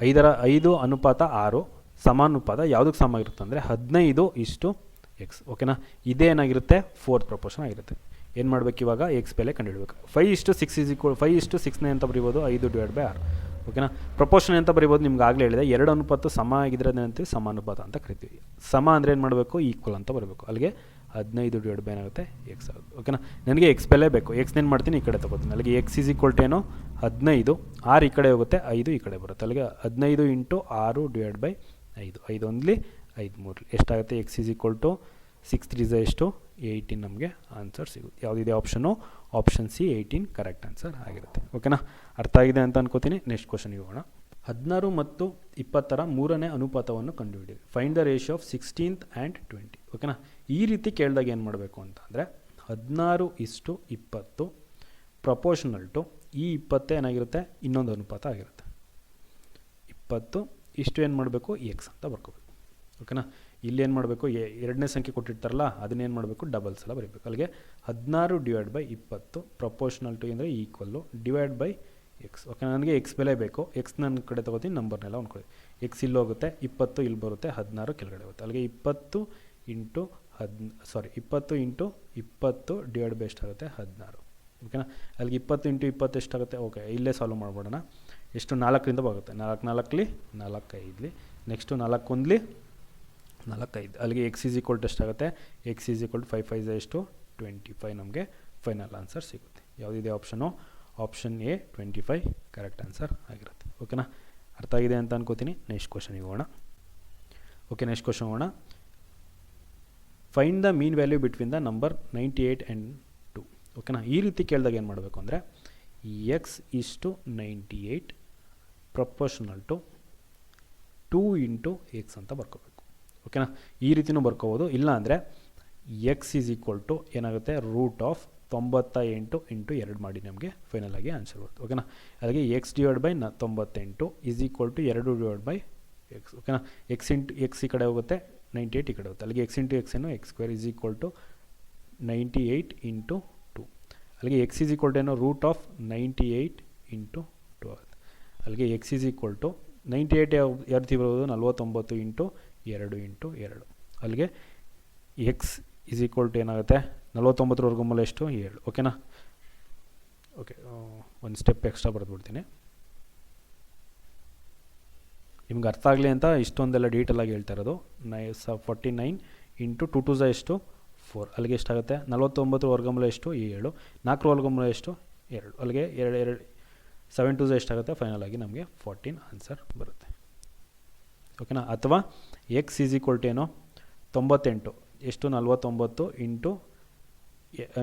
5 ಅನುಪಾತ 6 ಸಮಾನುಪಾತ ಯಾವುದಕ್ಕೆ ಸಮ ಆಗಿರುತ್ತೆ ಅಂದರೆ 15:x. ಓಕೆನಾ, ಇದೇನಾಗಿರುತ್ತೆ? 4th ಪ್ರಪೋರ್ಷನ್ ಆಗಿರುತ್ತೆ. ಏನು ಮಾಡಬೇಕು ಇವಾಗ? ಎಕ್ಸ್ ಬೆಲೆ ಕಂಡುಹಿಡಬೇಕು. 5:6 ಈಸ್ ಈಕ್ವಲ್ 5:6ನೇ ಅಂತ ಬರೀಬೋದು 5/6. ಓಕೆನಾ, ಪ್ರಪೋರ್ಷನ್ ಅಂತ ಬರೀಬೋದು. ನಿಮ್ಗೆ ಆಗಲೇ ಹೇಳಿದೆ 2 ಅನುಪಾತ ಸಮ ಆಗಿದ್ರೆ ಅಂತೀವಿ ಸಮಾನುಪಾತ ಅಂತ ಕರಿತೀವಿ. ಸಮ ಅಂದರೆ ಏನು ಮಾಡಬೇಕು? ಈಕ್ವಲ್ ಅಂತ ಬರಬೇಕು. ಅಲ್ಲಿಗೆ 15/6 ಏನಾಗುತ್ತೆ? ಎಕ್ಸ್ ಆಗುತ್ತೆ. ಓಕೆನಾ, ನನಗೆ ಎಕ್ಸ್ ಬೆಲೆ ಬೇಕು. ಎಕ್ಸ್ನೇನು ಮಾಡ್ತೀನಿ? ಈ ಕಡೆ ತೊಗೋತೀನಿ. ಅಲ್ಲಿಗೆ ಎಕ್ಸ್ ಈಸ್ ಈಕ್ವಲ್ ಟು ಏನು? 15. 6 ಈ ಕಡೆ ಹೋಗುತ್ತೆ, 5 ಈ ಕಡೆ ಬರುತ್ತೆ. ಅಲ್ಲಿಗೆ 15 × 6/5. 5 ಒಂದ್ಲಿ 5 ಮೂರಲಿ ಎಷ್ಟಾಗುತ್ತೆ? ಎಕ್ಸ್ ಈಸ್ ಈಕ್ವಲ್ ಟು 6 3 ಎಷ್ಟು? 18 ನಮಗೆ ಆನ್ಸರ್ ಸಿಗುತ್ತೆ. ಯಾವುದಿದೆ option? Option C 18 correct answer ಆಗಿರುತ್ತೆ. ಓಕೆನಾ, ಅರ್ಥ ಆಗಿದೆ ಅಂತ ಅನ್ಕೋತೀನಿ. ನೆಕ್ಸ್ಟ್ ಕ್ವಶನ್ಗೆ ಹೋಗೋಣ. 16 ಮತ್ತು 20ರ 3ನೇ ಅನುಪಾತವನ್ನು ಕಂಡುಹಿಡಿಯಿರಿ. Find the ratio of 16th and 20. ಓಕೆನಾ, ಈ ರೀತಿ ಕೇಳಿದಾಗ ಏನು ಮಾಡಬೇಕು ಅಂತ ಅಂದರೆ 16:20 ಪ್ರಪೋರ್ಷನಲ್ ಟು ಈ 20 ಏನಾಗಿರುತ್ತೆ? ಇನ್ನೊಂದು ಅನುಪಾತ ಆಗಿರುತ್ತೆ. 20 ಇಷ್ಟು ಏನು ಮಾಡಬೇಕು? ಎಕ್ಸ್ ಅಂತ ಬರ್ಕೋಬೇಕು. ಓಕೆನಾ, ಇಲ್ಲಿ ಏನು ಮಾಡಬೇಕು? ಎರಡನೇ ಸಂಖ್ಯೆ ಕೊಟ್ಟಿರ್ತಾರಲ್ಲ ಅದನ್ನೇನು ಮಾಡಬೇಕು? ಡಬಲ್ಸ್ ಎಲ್ಲ ಬರೀಬೇಕು. ಅಲ್ಲಿಗೆ 16/20 ಪ್ರಪೋರ್ಷನಲ್ ಟು ಅಂದರೆ ಈಕ್ವಲ್ಲು /x. ಓಕೆ, ನನಗೆ ಎಕ್ಸ್ ಬೆಲೆ ಬೇಕು. ಎಕ್ಸ್ ನನ್ನ ಕಡೆ ತೊಗೋತೀನಿ, ನಂಬರ್ನೆಲ್ಲ ಅಂದ್ಕೊಳ್ಳಿ. ಎಕ್ಸ್ ಇಲ್ಲಿ ಹೋಗುತ್ತೆ, 20 ಇಲ್ಲಿ ಬರುತ್ತೆ, 16 ಕೆಳಗಡೆ ಹೋಗುತ್ತೆ. ಅಲ್ಲಿಗೆ 20 × 20 ಎಷ್ಟಾಗುತ್ತೆ? 16. ಓಕೆನಾ, ಅಲ್ಲಿಗೆ 20 × 20 ಎಷ್ಟಾಗುತ್ತೆ? ಓಕೆ, ಇಲ್ಲೇ ಸಾಲ್ವ್ ಮಾಡ್ಬಿಡೋಣ. ಎಷ್ಟು? 4ರಿಂದ ಬರುತ್ತೆ. 4 4ಲಿ 4 5ಲಿ ನೆಕ್ಸ್ಟು 4 1 4 5 ಅಲ್ಲಿಗೆ ಎಕ್ಸ್ ಈಸ್ ಈಕ್ವಲ್ ಟು ಎಷ್ಟಾಗುತ್ತೆ, ಎಕ್ಸ್ ಈಸ್ ಈಕ್ವಲ್ ಟು 5 5 ಎಷ್ಟು 25 ನಮಗೆ ಫೈನಲ್ ಆನ್ಸರ್ ಸಿಗುತ್ತೆ. ಯಾವುದಿದೆ option, option A 25 correct answer ಆಗಿರುತ್ತೆ. ಓಕೆನಾ, ಅರ್ಥ ಆಗಿದೆ ಅಂತ ಅನ್ಕೋತೀನಿ. ನೆಕ್ಸ್ಟ್ ಕ್ವಶನಿಗೆ ಹೋಗೋಣ. ಓಕೆ, ನೆಕ್ಸ್ಟ್ ಕ್ವಶನ್ ಹೋಗೋಣ. Find the mean value between the number 98 and 2. ಓಕೆನಾ, ಈ ರೀತಿ ಕೇಳಿದಾಗ ಏನು ಮಾಡಬೇಕು ಅಂದರೆ ಎಕ್ಸ್ ಇಷ್ಟು 98 ಪ್ರಪೋರ್ಷನಲ್ ಟು 2 ಇಂಟು ಎಕ್ಸ್ ಅಂತ ಬರ್ಕೋಬೇಕು. ಓಕೆನಾ, ಈ ರೀತಿಯೂ ಬರ್ಕೋಬೋದು. ಇಲ್ಲ ಅಂದರೆ ಎಕ್ಸ್ ಈಸ್ ಈಕ್ವಲ್ ಟು ಏನಾಗುತ್ತೆ, ರೂಟ್ ಆಫ್ 98 ಇಂಟು 2 ಮಾಡಿ ನಮಗೆ ಫೈನಲ್ ಆಗಿ ಆನ್ಸರ್ ಬರುತ್ತೆ. ಓಕೆನಾ, ಅದಕ್ಕೆ x divide by 98 is equal to 2 divide by x. ಓಕೆನಾ, ಎಕ್ಸ್ ಇಂಟು ಎಕ್ಸ್ ಈ ಕಡೆ ಹೋಗುತ್ತೆ, 98 ಈ ಕಡೆ ಹೋಗುತ್ತೆ. ಅಲ್ಲಿಗೆ ಎಕ್ಸ್ ಇಂಟು ಎಕ್ಸ್ ಏನು x square is equal to 98 into 2. ಅಲ್ಲಿಗೆ ಎಕ್ಸ್ ಈಸ್ ಈಕ್ವಲ್ ಟು ಏನೋ ರೂಟ್ ಆಫ್ 98 ಇಂಟು 2 ಆಗುತ್ತೆ. ಅಲ್ಲಿಗೆ ಎಕ್ಸ್ ಈಸ್ ಈಕ್ವಲ್ ಟು 98 ಯಾವ ರೀತಿ ಬರೋದು, 49 ಇಂಟು 2 ಇಂಟು 2. ಅಲ್ಲಿಗೆ ಎಕ್ಸ್ ಈಸ್ ಈಕ್ವಲ್ ಟು ಏನಾಗುತ್ತೆ, 49 ವರ್ಗಮೂಲ ಎಷ್ಟು 7. ಓಕೆನಾ, ಓಕೆ, ಒಂದು ಸ್ಟೆಪ್ ಎಕ್ಸ್ಟ್ರಾ ಬರೆದ್ಬಿಡ್ತೀನಿ ನಿಮ್ಗೆ ಅರ್ಥ ಆಗಲಿ ಅಂತ. ಇಷ್ಟೊಂದೆಲ್ಲ ಡೀಟೇಲಾಗಿ ಹೇಳ್ತಾ ಇರೋದು. 49 ಇಂಟು 2 2 ಎಷ್ಟು 4. ಅಲ್ಲಿಗೆ ಎಷ್ಟಾಗುತ್ತೆ, 49 ವರ್ಗಮೂಲ ಎಷ್ಟು 7, 4 ವರ್ಗಮೂಲ ಎಷ್ಟು 2. ಅಲ್ಲಿಗೆ 2 7 2 ಎಷ್ಟಾಗುತ್ತೆ, ಫೈನಲ್ ಆಗಿ ನಮಗೆ 14 ಆನ್ಸರ್ ಬರುತ್ತೆ. ಓಕೆನಾ, ಅಥವಾ ಎಕ್ಸ್ ಈಸ್ ಈಕ್ವಲ್ ಟು ಏನೋ 98 ಎಷ್ಟು 49 ಇಂಟು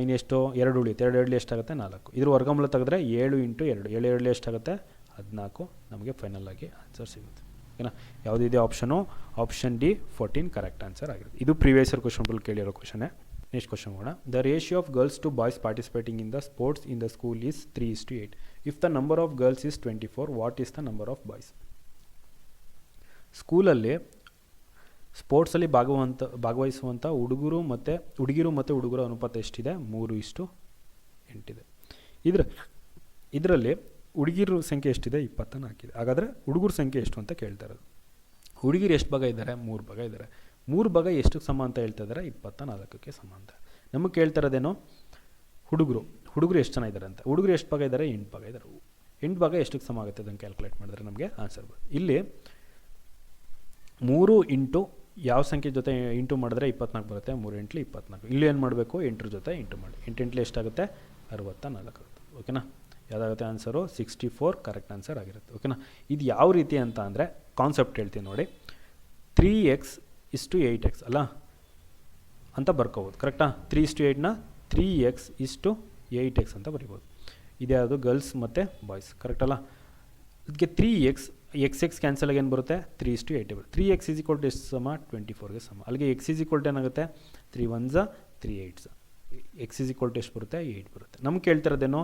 ಇನ್ನೆಷ್ಟು 2 ಉಳಿಯುತ್ತೆ, 2 2 ಎಷ್ಟಾಗುತ್ತೆ 4. ಇದ್ರ ವರ್ಗಮೂಲ ತೆಗೆದ್ರೆ 7 ಇಂಟು 2 7 2 ಎಷ್ಟಾಗುತ್ತೆ 14. ನಮಗೆ ಫೈನಲ್ ಆಗಿ ಆನ್ಸರ್ ಸಿಗುತ್ತೆ. ಓಕೆನಾ, ಯಾವುದಿದೆ option, option D 14 correct answer ಆಗಿರುತ್ತೆ. ಇದು ಪ್ರೀವಿಯಸ್ ಇಯರ್ ಕ್ವಶನ್ ಬಲ್ ಕೇಳಿರೋ ಕ್ವಶನ್ನೇ. ನೆಕ್ಸ್ಟ್ ಕ್ವಶನ್ ಹೋಗೋಣ. The ratio of girls to boys participating in the sports in the school is 3:8. If the number of girls is 24, what is the number of boys? ಸ್ಕೂಲಲ್ಲಿ ಸ್ಪೋರ್ಟ್ಸಲ್ಲಿ ಭಾಗವಹಿಸುವಂಥ ಹುಡುಗಿರು ಮತ್ತು ಹುಡುಗರ ಅನುಪಾತ ಎಷ್ಟಿದೆ, 3:8 ಇದೆ. ಇದರಲ್ಲಿ ಹುಡುಗಿರ ಸಂಖ್ಯೆ ಎಷ್ಟಿದೆ, 24 ಇದೆ. ಹಾಗಾದರೆ ಹುಡುಗರ ಸಂಖ್ಯೆ ಎಷ್ಟು ಅಂತ ಕೇಳ್ತಾ ಇರೋದು. ಹುಡುಗಿರು ಎಷ್ಟು ಭಾಗ ಇದ್ದಾರೆ, 3 ಭಾಗ ಇದ್ದಾರೆ. 3 ಭಾಗ ಎಷ್ಟಕ್ಕೆ ಸಮ ಅಂತ ಹೇಳ್ತಾ ಇದ್ದಾರೆ, 24ಕ್ಕೆ ಸಮ ಅಂತ. ನಮಗೆ ಕೇಳ್ತಾ ಇರೋದೇನೋ ಹುಡುಗರು ಎಷ್ಟು ಜನ ಇದ್ದಾರೆ ಅಂತ. ಹುಡುಗರು ಎಷ್ಟು ಭಾಗ ಇದ್ದಾರೆ, 8 ಭಾಗ ಇದ್ದಾರೆ. 8 ಭಾಗ ಎಷ್ಟಕ್ಕೆ ಸಮ ಆಗುತ್ತೆ ಅದನ್ನು ಕ್ಯಾಲ್ಕುಲೇಟ್ ಮಾಡಿದ್ರೆ ನಮಗೆ ಆನ್ಸರ್ ಬರುತ್ತೆ. ಇಲ್ಲಿ 3 ಇಂಟು ಯಾವ ಸಂಖ್ಯೆ ಜೊತೆ ಇಂಟು ಮಾಡಿದ್ರೆ 24 ಬರುತ್ತೆ, 3 8 24. ಇಲ್ಲಿ ಏನು ಮಾಡಬೇಕು, 8 ಜೊತೆ ಇಂಟು ಮಾಡಿ. 8 8 ಎಷ್ಟಾಗುತ್ತೆ, 64 ಆಗುತ್ತೆ. ಓಕೆನಾ, ಯಾವುದಾಗುತ್ತೆ ಆನ್ಸರು 64 ಕರೆಕ್ಟ್ ಆನ್ಸರ್ ಆಗಿರುತ್ತೆ. ಓಕೆನಾ, ಇದು ಯಾವ ರೀತಿ ಅಂತ ಅಂದರೆ ಕಾನ್ಸೆಪ್ಟ್ ಹೇಳ್ತೀನಿ ನೋಡಿ. 3x ಇಷ್ಟು 8x ಅಲ್ಲ ಅಂತ ಬರ್ಕೋಬೋದು, ಕರೆಕ್ಟಾ? 3:8ನ 3x ಇಷ್ಟು 8x ಅಂತ ಬರಿಬೋದು. ಇದೇ ಅದು ಗರ್ಲ್ಸ್ ಮತ್ತು ಬಾಯ್ಸ್, ಕರೆಕ್ಟಲ್ಲ? ಅದಕ್ಕೆ 3x ಎಕ್ಸ್ ಕ್ಯಾನ್ಸಲ್ ಆಗಿ ಏನು ಬರುತ್ತೆ, 3:8 ಬರುತ್ತೆ. 3x ಈಸ್ ಈಕ್ವಲ್ ಟು ಎಷ್ಟು ಸಮ, 24ಗೆ ಸಮ. ಅಲ್ಲಿಗೆ ಎಕ್ಸ್ ಈಸ್ ಈಕ್ವಲ್ ಟು ಏನಾಗುತ್ತೆ, 3 1s 3 8s. X is equal to ಎಷ್ಟು ಬರುತ್ತೆ, 8 ಬರುತ್ತೆ. ನಮ್ಗೆ ಕೇಳ್ತಿರೋದೇನೋ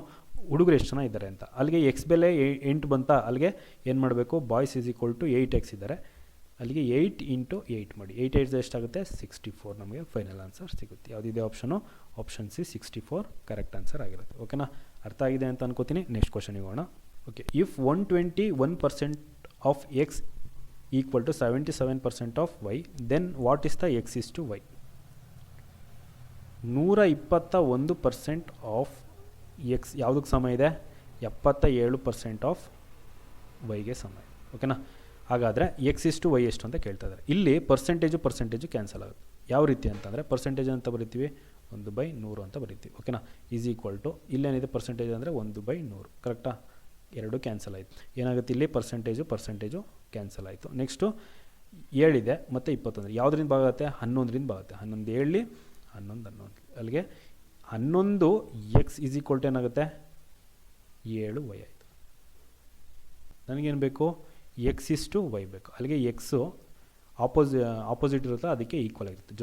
ಹುಡುಗರು ಎಷ್ಟು ಜನ ಇದ್ದಾರೆ ಅಂತ. ಅಲ್ಲಿಗೆ ಎಕ್ಸ್ ಬೆಲೆ 8 ಬಂತ. ಅಲ್ಲಿಗೆ ಏನು ಮಾಡಬೇಕು, boys is equal to 8x ಇದ್ದಾರೆ. ಅಲ್ಲಿಗೆ 8 ಇಂಟು 8 ಮಾಡಿ. 8 8 ಎಷ್ಟಾಗುತ್ತೆ, 64 ನಮಗೆ ಫೈನಲ್ ಆನ್ಸರ್ ಸಿಗುತ್ತೆ. ಯಾವುದಿದೆ option, option C 64 correct answer ಆಗಿರುತ್ತೆ. ಓಕೆನಾ, ಅರ್ಥ ಆಗಿದೆ ಅಂತ ಅನ್ಕೋತೀನಿ. ನೆಕ್ಸ್ಟ್ ಕ್ವಶನಿಗೆ ಹೋಗೋಣ. Okay, if 121% of x equal to 77% of y, then what is the x is to y? 121% of x ಯಾವುದಕ್ಕೆ ಸಮ ಇದೆ, 77% ಆಫ್ ವೈಗೆ ಸಮ ಇದೆ. ಓಕೆನಾ, ಹಾಗಾದರೆ ಎಕ್ಸ್ ಇಸ್ ಟು ವೈ ಎಷ್ಟು ಅಂತ ಕೇಳ್ತಾ ಇದ್ದಾರೆ. ಇಲ್ಲಿ ಪರ್ಸೆಂಟೇಜು ಕ್ಯಾನ್ಸಲ್ ಆಗುತ್ತೆ. ಯಾವ ರೀತಿ ಅಂತಂದರೆ ಪರ್ಸೆಂಟೇಜ್ ಅಂತ ಬರಿತೀವಿ, 1/100 ಅಂತ ಬರಿತೀವಿ. ಓಕೆನಾ, ಈಸ್ ಈಕ್ವಲ್ ಟು ಇಲ್ಲೇನಿದೆ ಪರ್ಸೆಂಟೇಜ್ ಅಂದರೆ 1/100, ಕರೆಕ್ಟಾ? 2 ಕ್ಯಾನ್ಸಲ್ ಆಯಿತು. ಏನಾಗುತ್ತೆ ಇಲ್ಲಿ ಪರ್ಸೆಂಟೇಜು ಕ್ಯಾನ್ಸಲ್ ಆಯಿತು. ನೆಕ್ಸ್ಟು 7 ಇದೆ ಮತ್ತು 21. ಯಾವುದರಿಂದ ಭಾಗ ಆಗುತ್ತೆ, 11ರಿಂದ ಭಾಗ ಆಗುತ್ತೆ. 11 7 11 ಅಲ್ಲಿಗೆ 11 ಎಕ್ಸ್ ಈಸ್ ಈಕ್ವಲ್ ಟು ಏನಾಗುತ್ತೆ, 7 ವೈ ಆಯಿತು. ನನಗೇನು ಬೇಕು, ಎಕ್ಸ್ ಇಸ್ ಟು ವೈ ಬೇಕು. ಅಲ್ಲಿಗೆ ಎಕ್ಸು ಆಪೋಸಿಟ್ ಇರುತ್ತೆ, ಅದಕ್ಕೆ ಈಕ್ವಲ್ ಆಗಿರುತ್ತೆ.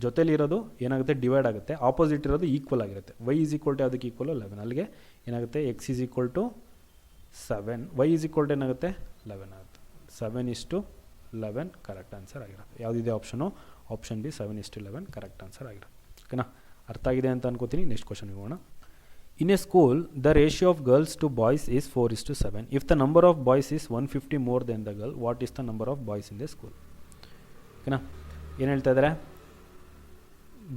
ಜೊತೆಲಿರೋದು ಏನಾಗುತ್ತೆ, ಡಿವೈಡ್ ಆಗುತ್ತೆ. ಆಪೋಸಿಟ್ ಇರೋದು ಈಕ್ವಲ್ ಆಗಿರುತ್ತೆ. ವೈ ಈಸ್ ಈಕ್ವಲ್ ಟು ಅದಕ್ಕೆ ಈಕ್ವಲು 11. ಅಲ್ಲಿಗೆ ಏನಾಗುತ್ತೆ, x is equal to 7, y is equal to ಏನಾಗುತ್ತೆ 11 ಆಗುತ್ತೆ. 7:11 ಕರೆಕ್ಟ್ ಆನ್ಸರ್ ಆಗಿರುತ್ತೆ. ಯಾವುದಿದೆ option, option B 7:11 correct answer ಆಗಿರುತ್ತೆ. ಓಕೆನಾ, ಅರ್ಥ ಆಗಿದೆ ಅಂತ ಅನ್ಕೋತೀನಿ. ನೆಕ್ಸ್ಟ್ ಕ್ವಶನ್ಗೆ ಹೋಗೋಣ. In a school the ratio of girls to boys is 4:7. If the number of boys is 150 more than the girl, what is the number of boys in the school? ಓಕೆನಾ, ಏನು ಹೇಳ್ತಾ ಇದ್ದಾರೆ,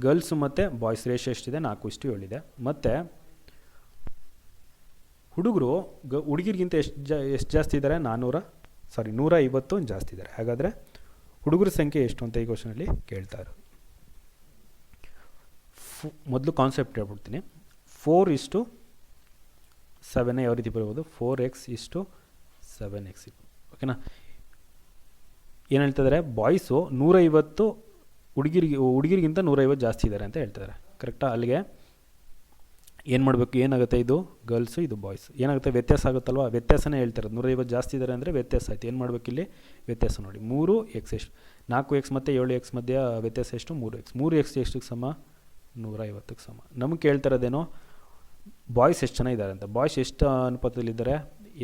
ಗರ್ಲ್ಸ್ ಮತ್ತು boys ratio ಎಷ್ಟಿದೆ, 4:7 ಇದೆ. ಮತ್ತು ಹುಡುಗರಿಗಿಂತ ಎಷ್ಟು ಜಾಸ್ತಿ ಇದ್ದಾರೆ, 400 ಸಾರಿ 150 ಜಾಸ್ತಿ ಇದ್ದಾರೆ. ಹಾಗಾದರೆ ಹುಡುಗರ ಸಂಖ್ಯೆ ಎಷ್ಟು ಅಂತ ಈ ಕ್ವಶನಲ್ಲಿ ಕೇಳ್ತಾ ಇರೋದು. ಮೊದಲು ಕಾನ್ಸೆಪ್ಟ್ ಹೇಳ್ಬಿಡ್ತೀನಿ. 4:7 ಯಾವ ರೀತಿ ಬರ್ಬೋದು, 4x:7x. ಓಕೆನಾ. ಏನು ಹೇಳ್ತಿದ್ದಾರೆ, ಬಾಯ್ಸು 150 ಹುಡುಗಿರಿಗಿಂತ 150 ಜಾಸ್ತಿ ಇದ್ದಾರೆ ಅಂತ ಹೇಳ್ತಿದ್ದಾರೆ. ಕರೆಕ್ಟಾ. ಅಲ್ಲಿಗೆ ಏನು ಮಾಡಬೇಕು, ಏನಾಗುತ್ತೆ, ಇದು ಗರ್ಲ್ಸು ಇದು ಬಾಯ್ಸ್, ಏನಾಗುತ್ತೆ ವ್ಯತ್ಯಾಸ ಆಗುತ್ತಲ್ವ, ವ್ಯತ್ಯಾಸನೇ ಹೇಳ್ತಾರೆ. 150 ಜಾಸ್ತಿ ಇದ್ದಾರೆ ಅಂದರೆ ವ್ಯತ್ಯಾಸ ಆಯಿತು. ಏನು ಮಾಡಬೇಕು ಇಲ್ಲಿ ವ್ಯತ್ಯಾಸ ನೋಡಿ, 3x ಎಷ್ಟು, 4x ಮತ್ತು 7x ಮಧ್ಯ ವ್ಯತ್ಯಾಸ ಎಷ್ಟು, 3x. 3x ಎಷ್ಟಕ್ಕೆ ಸಮ, 150ಕ್ಕೆ ಸಮ. ನಮಗೆ ಕೇಳ್ತಾ ಇರೋದೇನೋ ಬಾಯ್ಸ್ ಎಷ್ಟು ಜನ ಇದ್ದಾರೆ ಅಂತ. ಬಾಯ್ಸ್ ಎಷ್ಟು ಅನುಪಾತದಲ್ಲಿದ್ದಾರೆ,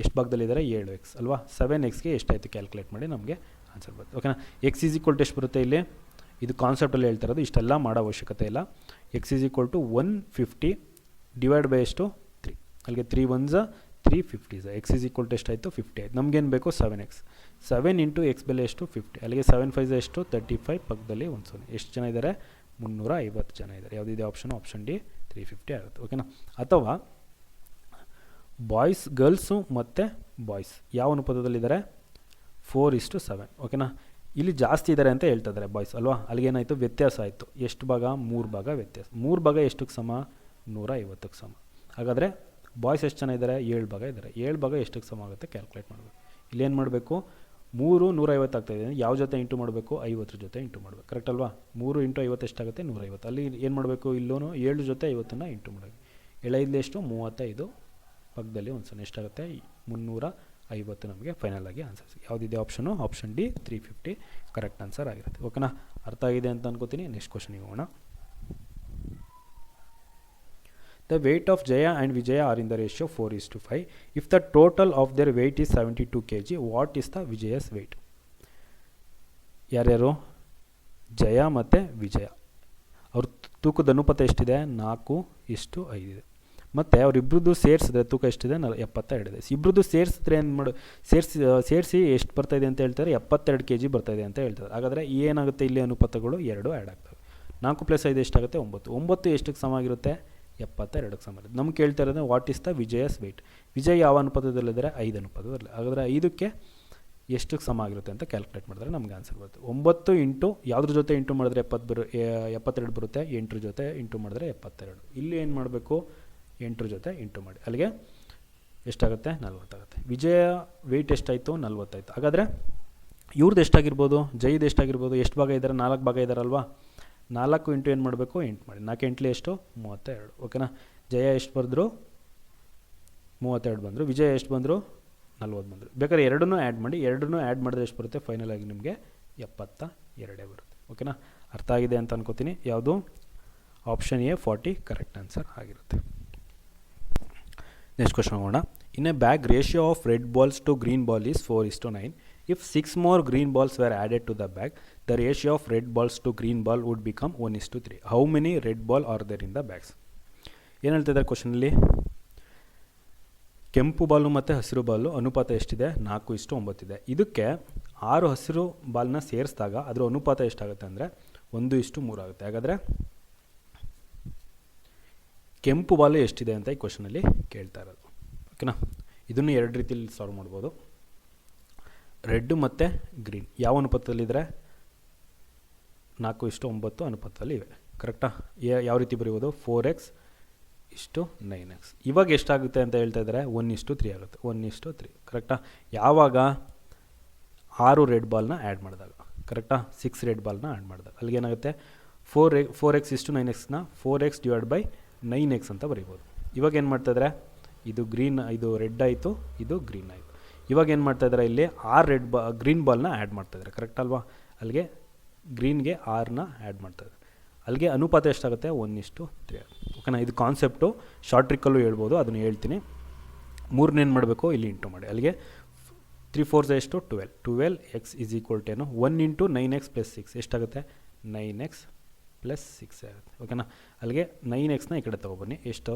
ಎಷ್ಟು ಭಾಗದಲ್ಲಿದ್ದಾರೆ, 7x ಅಲ್ವಾ. 7xಗೆ ಎಷ್ಟಾಯಿತು ಕ್ಯಾಲ್ಕುಲೇಟ್ ಮಾಡಿ ನಮಗೆ ಆನ್ಸರ್ ಬರುತ್ತೆ. ಓಕೆನಾ. x = ಎಷ್ಟು ಬರುತ್ತೆ ಇಲ್ಲಿ, ಇದು ಕಾನ್ಸೆಪ್ಟಲ್ಲಿ ಹೇಳ್ತಾ ಇರೋದು, ಇಷ್ಟೆಲ್ಲ ಮಾಡೋ ಅವಶ್ಯಕತೆ ಇಲ್ಲ. x = 150 ಡಿವೈಡ್ ಬೈ ಎಷ್ಟು, 3. ಅಲ್ಲಿಗೆ 3 1s 3 50s. x = ಎಷ್ಟಾಯಿತು, 50 ಆಯಿತು. ನಮಗೇನು ಬೇಕು, 7x. 7 × x ಬೆಲೆ ಎಷ್ಟು, 50. ಅಲ್ಲಿಗೆ 7 5s ಎಷ್ಟು, 35. ಪಕ್ಕದಲ್ಲಿ 1 0. ಎಷ್ಟು ಜನ ಇದ್ದಾರೆ, 350 ಜನ ಇದ್ದಾರೆ. ಯಾವುದಿದೆ ಆಪ್ಷನ್, ಆಪ್ಷನ್ ಡಿ 350 ಆಗುತ್ತೆ. ಓಕೆನಾ. ಅಥವಾ ಬಾಯ್ಸ್, ಗರ್ಲ್ಸು ಮತ್ತು ಬಾಯ್ಸ್ ಯಾವ ಅನುಪಾತದಲ್ಲಿದ್ದಾರೆ, 4:7. ಓಕೆನಾ. ಇಲ್ಲಿ ಜಾಸ್ತಿ ಇದ್ದಾರೆ ಅಂತ ಹೇಳ್ತಾ ಇದ್ದಾರೆ ಬಾಯ್ಸ್ ಅಲ್ವಾ. ಅಲ್ಲಿಗೇನಾಯಿತು, ವ್ಯತ್ಯಾಸ ಆಯಿತು. ಎಷ್ಟು ಭಾಗ, 3 ಭಾಗ ವ್ಯತ್ಯಾಸ. 3 ಭಾಗ ಎಷ್ಟಕ್ಕೆ ಸಮ, 150ಕ್ಕೆ ಸಮ. ಹಾಗಾದರೆ ಬಾಯ್ಸ್ ಎಷ್ಟು ಜನ ಇದ್ದಾರೆ, 7 ಭಾಗ ಇದ್ದಾರೆ. 7 ಭಾಗ ಎಷ್ಟಕ್ಕೆ ಸಮ ಆಗುತ್ತೆ ಕ್ಯಾಲ್ಕುಲೇಟ್ ಮಾಡಬೇಕು. ಇಲ್ಲೇನು ಮಾಡಬೇಕು, 3 150 ಆಗ್ತಾಯಿದೆ, ಯಾವ ಜೊತೆ ಇಂಟು ಮಾಡಬೇಕು, 50 ಜೊತೆ ಇಂಟು ಮಾಡಬೇಕು. ಕರೆಕ್ಟ್ ಅಲ್ವಾ. 3 × 50 ಎಷ್ಟಾಗುತ್ತೆ, 150. ಅಲ್ಲಿ ಏನು ಮಾಡಬೇಕು, ಇಲ್ಲೂ 7 ಜೊತೆ 50ನ್ನು ಇಂಟು ಮಾಡಬೇಕು. 7 ಎಷ್ಟು, 35. ಪಕ್ಕದಲ್ಲಿ 1 0. ಎಷ್ಟಾಗುತ್ತೆ, 350 ನಮಗೆ ಫೈನಲ್ ಆಗಿ ಆನ್ಸರ್ಸ್. ಯಾವುದಿದೆ option, option D 350 correct answer ಆಗಿರುತ್ತೆ. ಓಕೆನಾ. ಅರ್ಥ ಆಗಿದೆ ಅಂತ ಅನ್ಕೋತೀನಿ. ನೆಕ್ಸ್ಟ್ ಕ್ವಶನಿಗೆ ಹೋಗೋಣ. The weight of Jaya and Vijaya are in the ratio 4:5. If the total of their weight is 72 kg, what is the Vijaya's weight? ಯಾರ್ಯಾರು, ಜಯ ಮತ್ತು ವಿಜಯ. ಅವ್ರ ತೂಕದ ಅನುಪಾತ ಎಷ್ಟಿದೆ, 4:5 ಇದೆ. ಮತ್ತು ಅವರಿಬ್ಬರದ್ದು ಸೇರಿಸಿದ್ರೆ ತೂಕ ಎಷ್ಟಿದೆ, 72 ಇದೆ. ಇಬ್ಬರದ್ದು ಸೇರಿಸಿದ್ರೆ ಏನು ಮಾಡು, ಸೇರಿಸಿ ಎಷ್ಟು ಬರ್ತಾಯಿದೆ ಅಂತ ಹೇಳ್ತಾರೆ, 72 kg ಬರ್ತಾಯಿದೆ ಅಂತ ಹೇಳ್ತಾರೆ. ಹಾಗಾದರೆ ಏನಾಗುತ್ತೆ, ಇಲ್ಲಿ ಅನುಪಾತಗಳು 2 ಆ್ಯಡ್ ಆಗ್ತವೆ. 4 + 5 ಎಷ್ಟಾಗುತ್ತೆ, 9. 9 ಎಷ್ಟಕ್ಕೆ ಸಮ ಆಗಿರುತ್ತೆ, 72ಕ್ಕೆ ಸಮ ಇರುತ್ತೆ. ನಮ್ಗೆ ಕೇಳ್ತಾ ಇರೋದು what is the Vijay's weight. Vijay ಯಾವ ಅನುಪಾತದಲ್ಲಿದ್ದಾರೆ, 5 ಅನುಪಾತದಲ್ಲಿ. ಹಾಗಾದರೆ 5ಕ್ಕೆ ಎಷ್ಟಕ್ಕೆ ಸಮ ಆಗಿರುತ್ತೆ ಅಂತ ಕ್ಯಾಲ್ಕುಲೇಟ್ ಮಾಡಿದ್ರೆ ನಮಗೆ ಆನ್ಸರ್ ಬರುತ್ತೆ. 9 ಇಂಟು ಯಾವುದ್ರ ಜೊತೆ ಇಂಟು ಮಾಡಿದ್ರೆ 72 ಬರುತ್ತೆ, 8 ಜೊತೆ ಇಂಟು ಮಾಡಿದ್ರೆ 72. ಇಲ್ಲಿ ಏನು ಮಾಡಬೇಕು, 8 ಜೊತೆ ಇಂಟು ಮಾಡಿ. ಅಲ್ಲಿಗೆ ಎಷ್ಟಾಗುತ್ತೆ, 40 ಆಗುತ್ತೆ. ವಿಜಯ ವೆಯ್ಟ್ ಎಷ್ಟಾಯಿತು, 40 ಆಯಿತು. ಹಾಗಾದರೆ ಇವ್ರದ್ದು ಎಷ್ಟಾಗಿರ್ಬೋದು, ಜೈದು ಎಷ್ಟಾಗಿರ್ಬೋದು, ಎಷ್ಟು ಭಾಗ ಇದ್ದಾರೆ, 4 ಭಾಗ ಇದ್ದಾರಲ್ವಾ. 4 ಇಂಟು ಏನು ಮಾಡಬೇಕು, 8 ಮಾಡಿ. 4 8 ಎಷ್ಟು, 32. ಓಕೆನಾ. ಜಯ ಎಷ್ಟು ಬರೆದ್ರು, 32 ಬಂದರು. ವಿಜಯ ಎಷ್ಟು ಬಂದರು, 40 ಬಂದರು. ಬೇಕಾದ್ರೆ ಎರಡನ್ನೂ ಆ್ಯಡ್ ಮಾಡಿ. ಎರಡನ್ನೂ ಆ್ಯಡ್ ಮಾಡಿದ್ರೆ ಎಷ್ಟು ಬರುತ್ತೆ, ಫೈನಲ್ ಆಗಿ ನಿಮಗೆ 72 ಬರುತ್ತೆ. ಓಕೆನಾ. ಅರ್ಥ ಆಗಿದೆ ಅಂತ ಅನ್ಕೋತೀನಿ. ಯಾವುದು, ಆಪ್ಷನ್ ಎ 40 ಕರೆಕ್ಟ್ ಆನ್ಸರ್ ಆಗಿರುತ್ತೆ. ನೆಕ್ಸ್ಟ್ ಕ್ವಶನ್ ಹೋಗೋಣ. In a bag ratio of red balls to green ball is 4:9. If 6 more green balls were added to the bag, the ratio of red balls to green ball would become 1:3. How many red ball are there in the bags? ಏನು ಹೇಳ್ತಿದ್ದಾರೆ ಕ್ವಶನಲ್ಲಿ, ಕೆಂಪು ಬಾಲು ಮತ್ತು ಹಸಿರು ಬಾಲು ಅನುಪಾತ ಎಷ್ಟಿದೆ, 4:9 ಇದೆ. ಇದಕ್ಕೆ 6 ಹಸಿರು ಬಾಲ್ನ ಸೇರಿಸಿದಾಗ ಅದರ ಅನುಪಾತ ಎಷ್ಟಾಗುತ್ತೆ ಅಂದರೆ 1:3 ಆಗುತ್ತೆ. ಹಾಗಾದರೆ ಕೆಂಪು ಬಾಲು ಎಷ್ಟಿದೆ ಅಂತ ಈ ಕ್ವಶನಲ್ಲಿ ಕೇಳ್ತಾ ಇರೋದು. ಓಕೆನಾ. ಇದನ್ನು 2 ರೀತಿಯಲ್ಲಿ ಸಾಲ್ವ್ ಮಾಡ್ಬೋದು. ರೆಡ್ ಮತ್ತು ಗ್ರೀನ್ ಯಾವ ಅನುಪಾತದಲ್ಲಿದ್ದರೆ, 4:9 ಅನುಪಾತದಲ್ಲಿ ಇವೆ. ಕರೆಕ್ಟಾ. ಯಾವ ರೀತಿ ಬರೀಬೋದು, 4x:9x. ಇವಾಗ ಎಷ್ಟಾಗುತ್ತೆ ಅಂತ ಹೇಳ್ತಾ ಇದ್ದಾರೆ, 1:3 ಆಗುತ್ತೆ. 1:3 ಕರೆಕ್ಟಾ. ಯಾವಾಗ 6 ರೆಡ್ ಬಾಲ್ನ ಆ್ಯಡ್ ಮಾಡಿದಾಗ. ಕರೆಕ್ಟಾ. 6 ರೆಡ್ ಬಾಲ್ನ ಆ್ಯಡ್ ಮಾಡಿದಾಗ ಅಲ್ಲಿಗೇನಾಗುತ್ತೆ, 4x:9xನ 4x/9x ಅಂತ ಬರೀಬೋದು. ಇವಾಗ ಏನು ಮಾಡ್ತಾಯಿದ್ದಾರೆ, ಇದು ಗ್ರೀನ್, ಇದು ರೆಡ್ ಆಯಿತು, ಇದು ಗ್ರೀನ್ ಆಯಿತು. ಇವಾಗ ಏನು ಮಾಡ್ತಾಯಿದ್ದಾರೆ, ಇಲ್ಲಿ 6 ಗ್ರೀನ್ ಬಾಲ್ನ ಆ್ಯಡ್ ಮಾಡ್ತಾಯಿದ್ದಾರೆ. ಕರೆಕ್ಟ್ ಅಲ್ವಾ. ಅಲ್ಲಿಗೆ ಗ್ರೀನ್ಗೆ 6ನ ಆ್ಯಡ್ ಮಾಡ್ತಾಯಿದ್ದಾರೆ. ಅಲ್ಲಿಗೆ ಅನುಪಾತ ಎಷ್ಟಾಗುತ್ತೆ, 1:3. ಓಕೆನಾ. ಇದು ಕಾನ್ಸೆಪ್ಟು ಶಾರ್ಟ್ ಟ್ರಿಕ್ಕಲ್ಲೂ ಹೇಳ್ಬೋದು, ಅದನ್ನು ಹೇಳ್ತೀನಿ. 3ನೇನು ಮಾಡಬೇಕು, ಇಲ್ಲಿ ಇಂಟು ಮಾಡಿ. ಅಲ್ಲಿಗೆ 3 4s ಎಷ್ಟು, 12. 12x = ಏನು, 1 × 9x + 6 ಎಷ್ಟಾಗುತ್ತೆ, 9x + 6 ಆಗುತ್ತೆ. ಓಕೆನಾ. ಅಲ್ಲಿಗೆ 9xನ ಈ ಕಡೆ ತೊಗೊಬನ್ನಿ. ಎಷ್ಟು,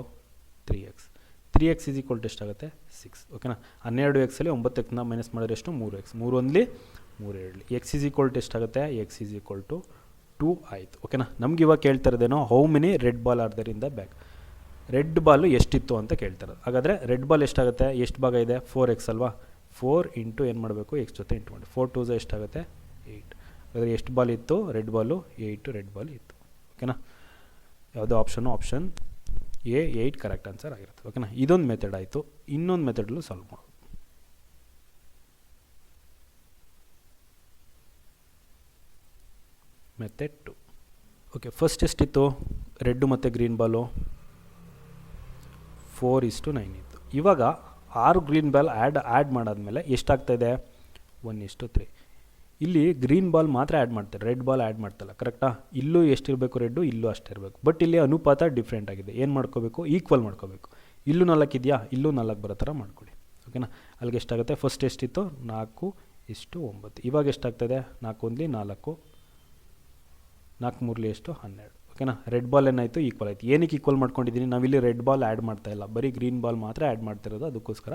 3x. 3x = ಎಷ್ಟಾಗುತ್ತೆ, 6. ಓಕೆನಾ. 12xಲ್ಲಿ 9xನ ಮೈನಸ್ ಮಾಡಿದ್ರೆ ಎಷ್ಟು, 3x. 3 1 3 2 x = ಎಷ್ಟಾಗುತ್ತೆ, x = 2 ಆಯಿತು. ಓಕೆನಾ. ನಮ್ಗೆ ಇವಾಗ ಕೇಳ್ತಾ ಇರೋದೇನೋ, how many red ball are there in the bag. Red ball ಎಷ್ಟಿತ್ತು ಅಂತ ಕೇಳ್ತಾರೆ. ಹಾಗಾದರೆ ರೆಡ್ ಬಾಲ್ ಎಷ್ಟಾಗುತ್ತೆ, ಎಷ್ಟು ಭಾಗ ಇದೆ, 4x ಅಲ್ವಾ. 4 ಇಂಟು ಏನು ಮಾಡಬೇಕು ಎಕ್ಸ್ ಜೊತೆ ಇಂಟು ಮಾಡಿ 4 2 ಎಷ್ಟಾಗುತ್ತೆ 8. ಹಾಗಾದರೆ ಎಷ್ಟು ಬಾಲ್ ಇತ್ತು ರೆಡ್ ಬಾಲು 8 ರೆಡ್ ಬಾಲ್ ಇತ್ತು. ಓಕೆನಾ, ಯಾವುದೋ option option A 8 correct answer ಆಗಿರುತ್ತೆ. ಓಕೆನಾ, ಇದೊಂದು ಮೆಥಡ್ ಆಯಿತು. ಇನ್ನೊಂದು ಮೆಥಡಲ್ಲೂ ಸಾಲ್ವ್ ಮಾಡೋದು. ಮೆಥಡ್ 2. ಓಕೆ, ಫಸ್ಟ್ ಎಷ್ಟಿತ್ತು ರೆಡ್ಡು ಮತ್ತು ಗ್ರೀನ್ ಬಾಲು 4:9 ಇತ್ತು. ಇವಾಗ 6 ಗ್ರೀನ್ ಬಾಲ್ ಆ್ಯಡ್ ಮಾಡಾದ್ಮೇಲೆ ಎಷ್ಟಾಗ್ತಾಯಿದೆ 1:3. ಇಲ್ಲಿ ಗ್ರೀನ್ ಬಾಲ್ ಮಾತ್ರ ಆ್ಯಡ್ ಮಾಡ್ತಾರೆ, ರೆಡ್ ಬಾಲ್ ಆ್ಯಡ್ ಮಾಡ್ತಲ್ಲ. ಕರೆಕ್ಟಾ, ಇಲ್ಲೂ ಎಷ್ಟಿರಬೇಕು ರೆಡ್ಡು, ಇಲ್ಲೂ ಅಷ್ಟೇ ಇರಬೇಕು. ಬಟ್ ಇಲ್ಲಿ ಅನುಪಾತ ಡಿಫ್ರೆಂಟ್ ಆಗಿದೆ. ಏನು ಮಾಡ್ಕೋಬೇಕು, ಈಕ್ವಲ್ ಮಾಡ್ಕೋಬೇಕು. ಇಲ್ಲೂ 4 ಇದೆಯಾ, ಇಲ್ಲೂ 4 ಬರೋ ಥರ ಮಾಡ್ಕೊಳ್ಳಿ. ಓಕೆನಾ, ಅಲ್ಲಿಗೆ ಎಷ್ಟಾಗುತ್ತೆ, ಫಸ್ಟ್ ಎಷ್ಟಿತ್ತು 4:9. ಇವಾಗ ಎಷ್ಟಾಗ್ತದೆ 4 1 4, 4 3 ಎಷ್ಟು 12. ಓಕೆನಾ, ರೆಡ್ ಬಾಲ್ ಏನಾಯಿತು ಈಕ್ವಲ್ ಆಯಿತು. ಏನಕ್ಕೆ ಈಕ್ವಲ್ ಮಾಡ್ಕೊಂಡಿದ್ದೀನಿ, ನಾವಿಲ್ಲಿ ರೆಡ್ ಬಾಲ್ ಆ್ಯಡ್ ಮಾಡ್ತಾಯಿಲ್ಲ, ಬರೀ ಗ್ರೀನ್ ಬಾಲ್ ಮಾತ್ರ ಆ್ಯಡ್ ಮಾಡ್ತಿರೋದು, ಅದಕ್ಕೋಸ್ಕರ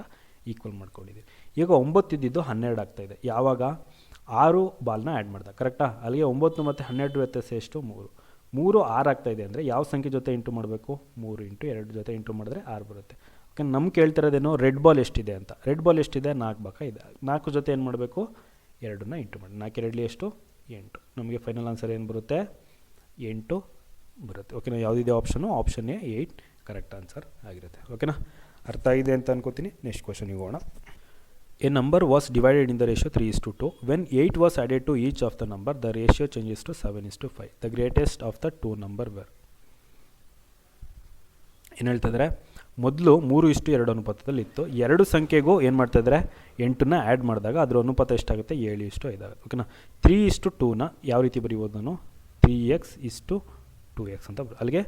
ಈಕ್ವಲ್ ಮಾಡ್ಕೊಂಡಿದ್ದೀನಿ. ಈಗ 9 ಇದ್ದಿದ್ದು 12 ಆಗ್ತಾಯಿದೆ. ಯಾವಾಗ 6 ಬಾಲ್ನ ಆ್ಯಡ್ ಮಾಡ್ದೆ. ಕರೆಕ್ಟಾ, ಅಲ್ಲಿಗೆ 9 ಮತ್ತು 12 ವ್ಯತ್ಯಾಸ ಎಷ್ಟು 3. 3 6 ಆಗ್ತಾಯಿದೆ ಅಂದರೆ ಯಾವ ಸಂಖ್ಯೆ ಜೊತೆ ಇಂಟು ಮಾಡಬೇಕು, 3 ಇಂಟು 2 ಜೊತೆ ಇಂಟು ಮಾಡಿದ್ರೆ 6 ಬರುತ್ತೆ. ಓಕೆ, ನಮ್ಗೆ ಕೇಳ್ತಿರೋದೇನೋ ರೆಡ್ ಬಾಲ್ ಎಷ್ಟಿದೆ ಅಂತ. ರೆಡ್ ಬಾಲ್ ಎಷ್ಟಿದೆ 4 ಭಾಗ ಇದೆ. 4 ಜೊತೆ ಏನು ಮಾಡಬೇಕು 2ನ್ನ ಇಂಟು ಮಾಡಿ. 4 2 ಎಷ್ಟು 8. ನಮಗೆ ಫೈನಲ್ ಆನ್ಸರ್ ಏನು ಬರುತ್ತೆ 8 ಬರುತ್ತೆ. ಓಕೆನಾ, ಯಾವುದಿದೆ option, option A 8 correct answer ಆಗಿರುತ್ತೆ. ಓಕೆನಾ, ಅರ್ಥ ಆಗಿದೆ ಅಂತ ಅನ್ಕೋತೀನಿ. ನೆಕ್ಸ್ಟ್ ಕ್ವಶನ್ಗೆ ಹೋಗೋಣ. A number was divided in the ratio 3:2. When 8 was added to each of the number the ratio changes to 7:5. The greatest of the 2 number were. ಏನು ಹೇಳ್ತಿದ್ರೆ, ಮೊದಲು 3:2 ಅನುಪಾತದಲ್ಲಿ ಇತ್ತು. ಎರಡು ಸಂಖ್ಯೆಗೂ ಏನು ಮಾಡ್ತಾಯಿದ್ರೆ 8ನ್ನ ಆ್ಯಡ್ ಮಾಡಿದಾಗ ಅದರ ಅನುಪಾತ ಎಷ್ಟಾಗುತ್ತೆ 7:5 ಆಗುತ್ತೆ. ಓಕೆನಾ, 3:2ನ ಯಾವ ರೀತಿ ಬರೀಬೋದು ನಾನು, 3x:2x ಅಂತ ಅಲ್ಲಿಗೆ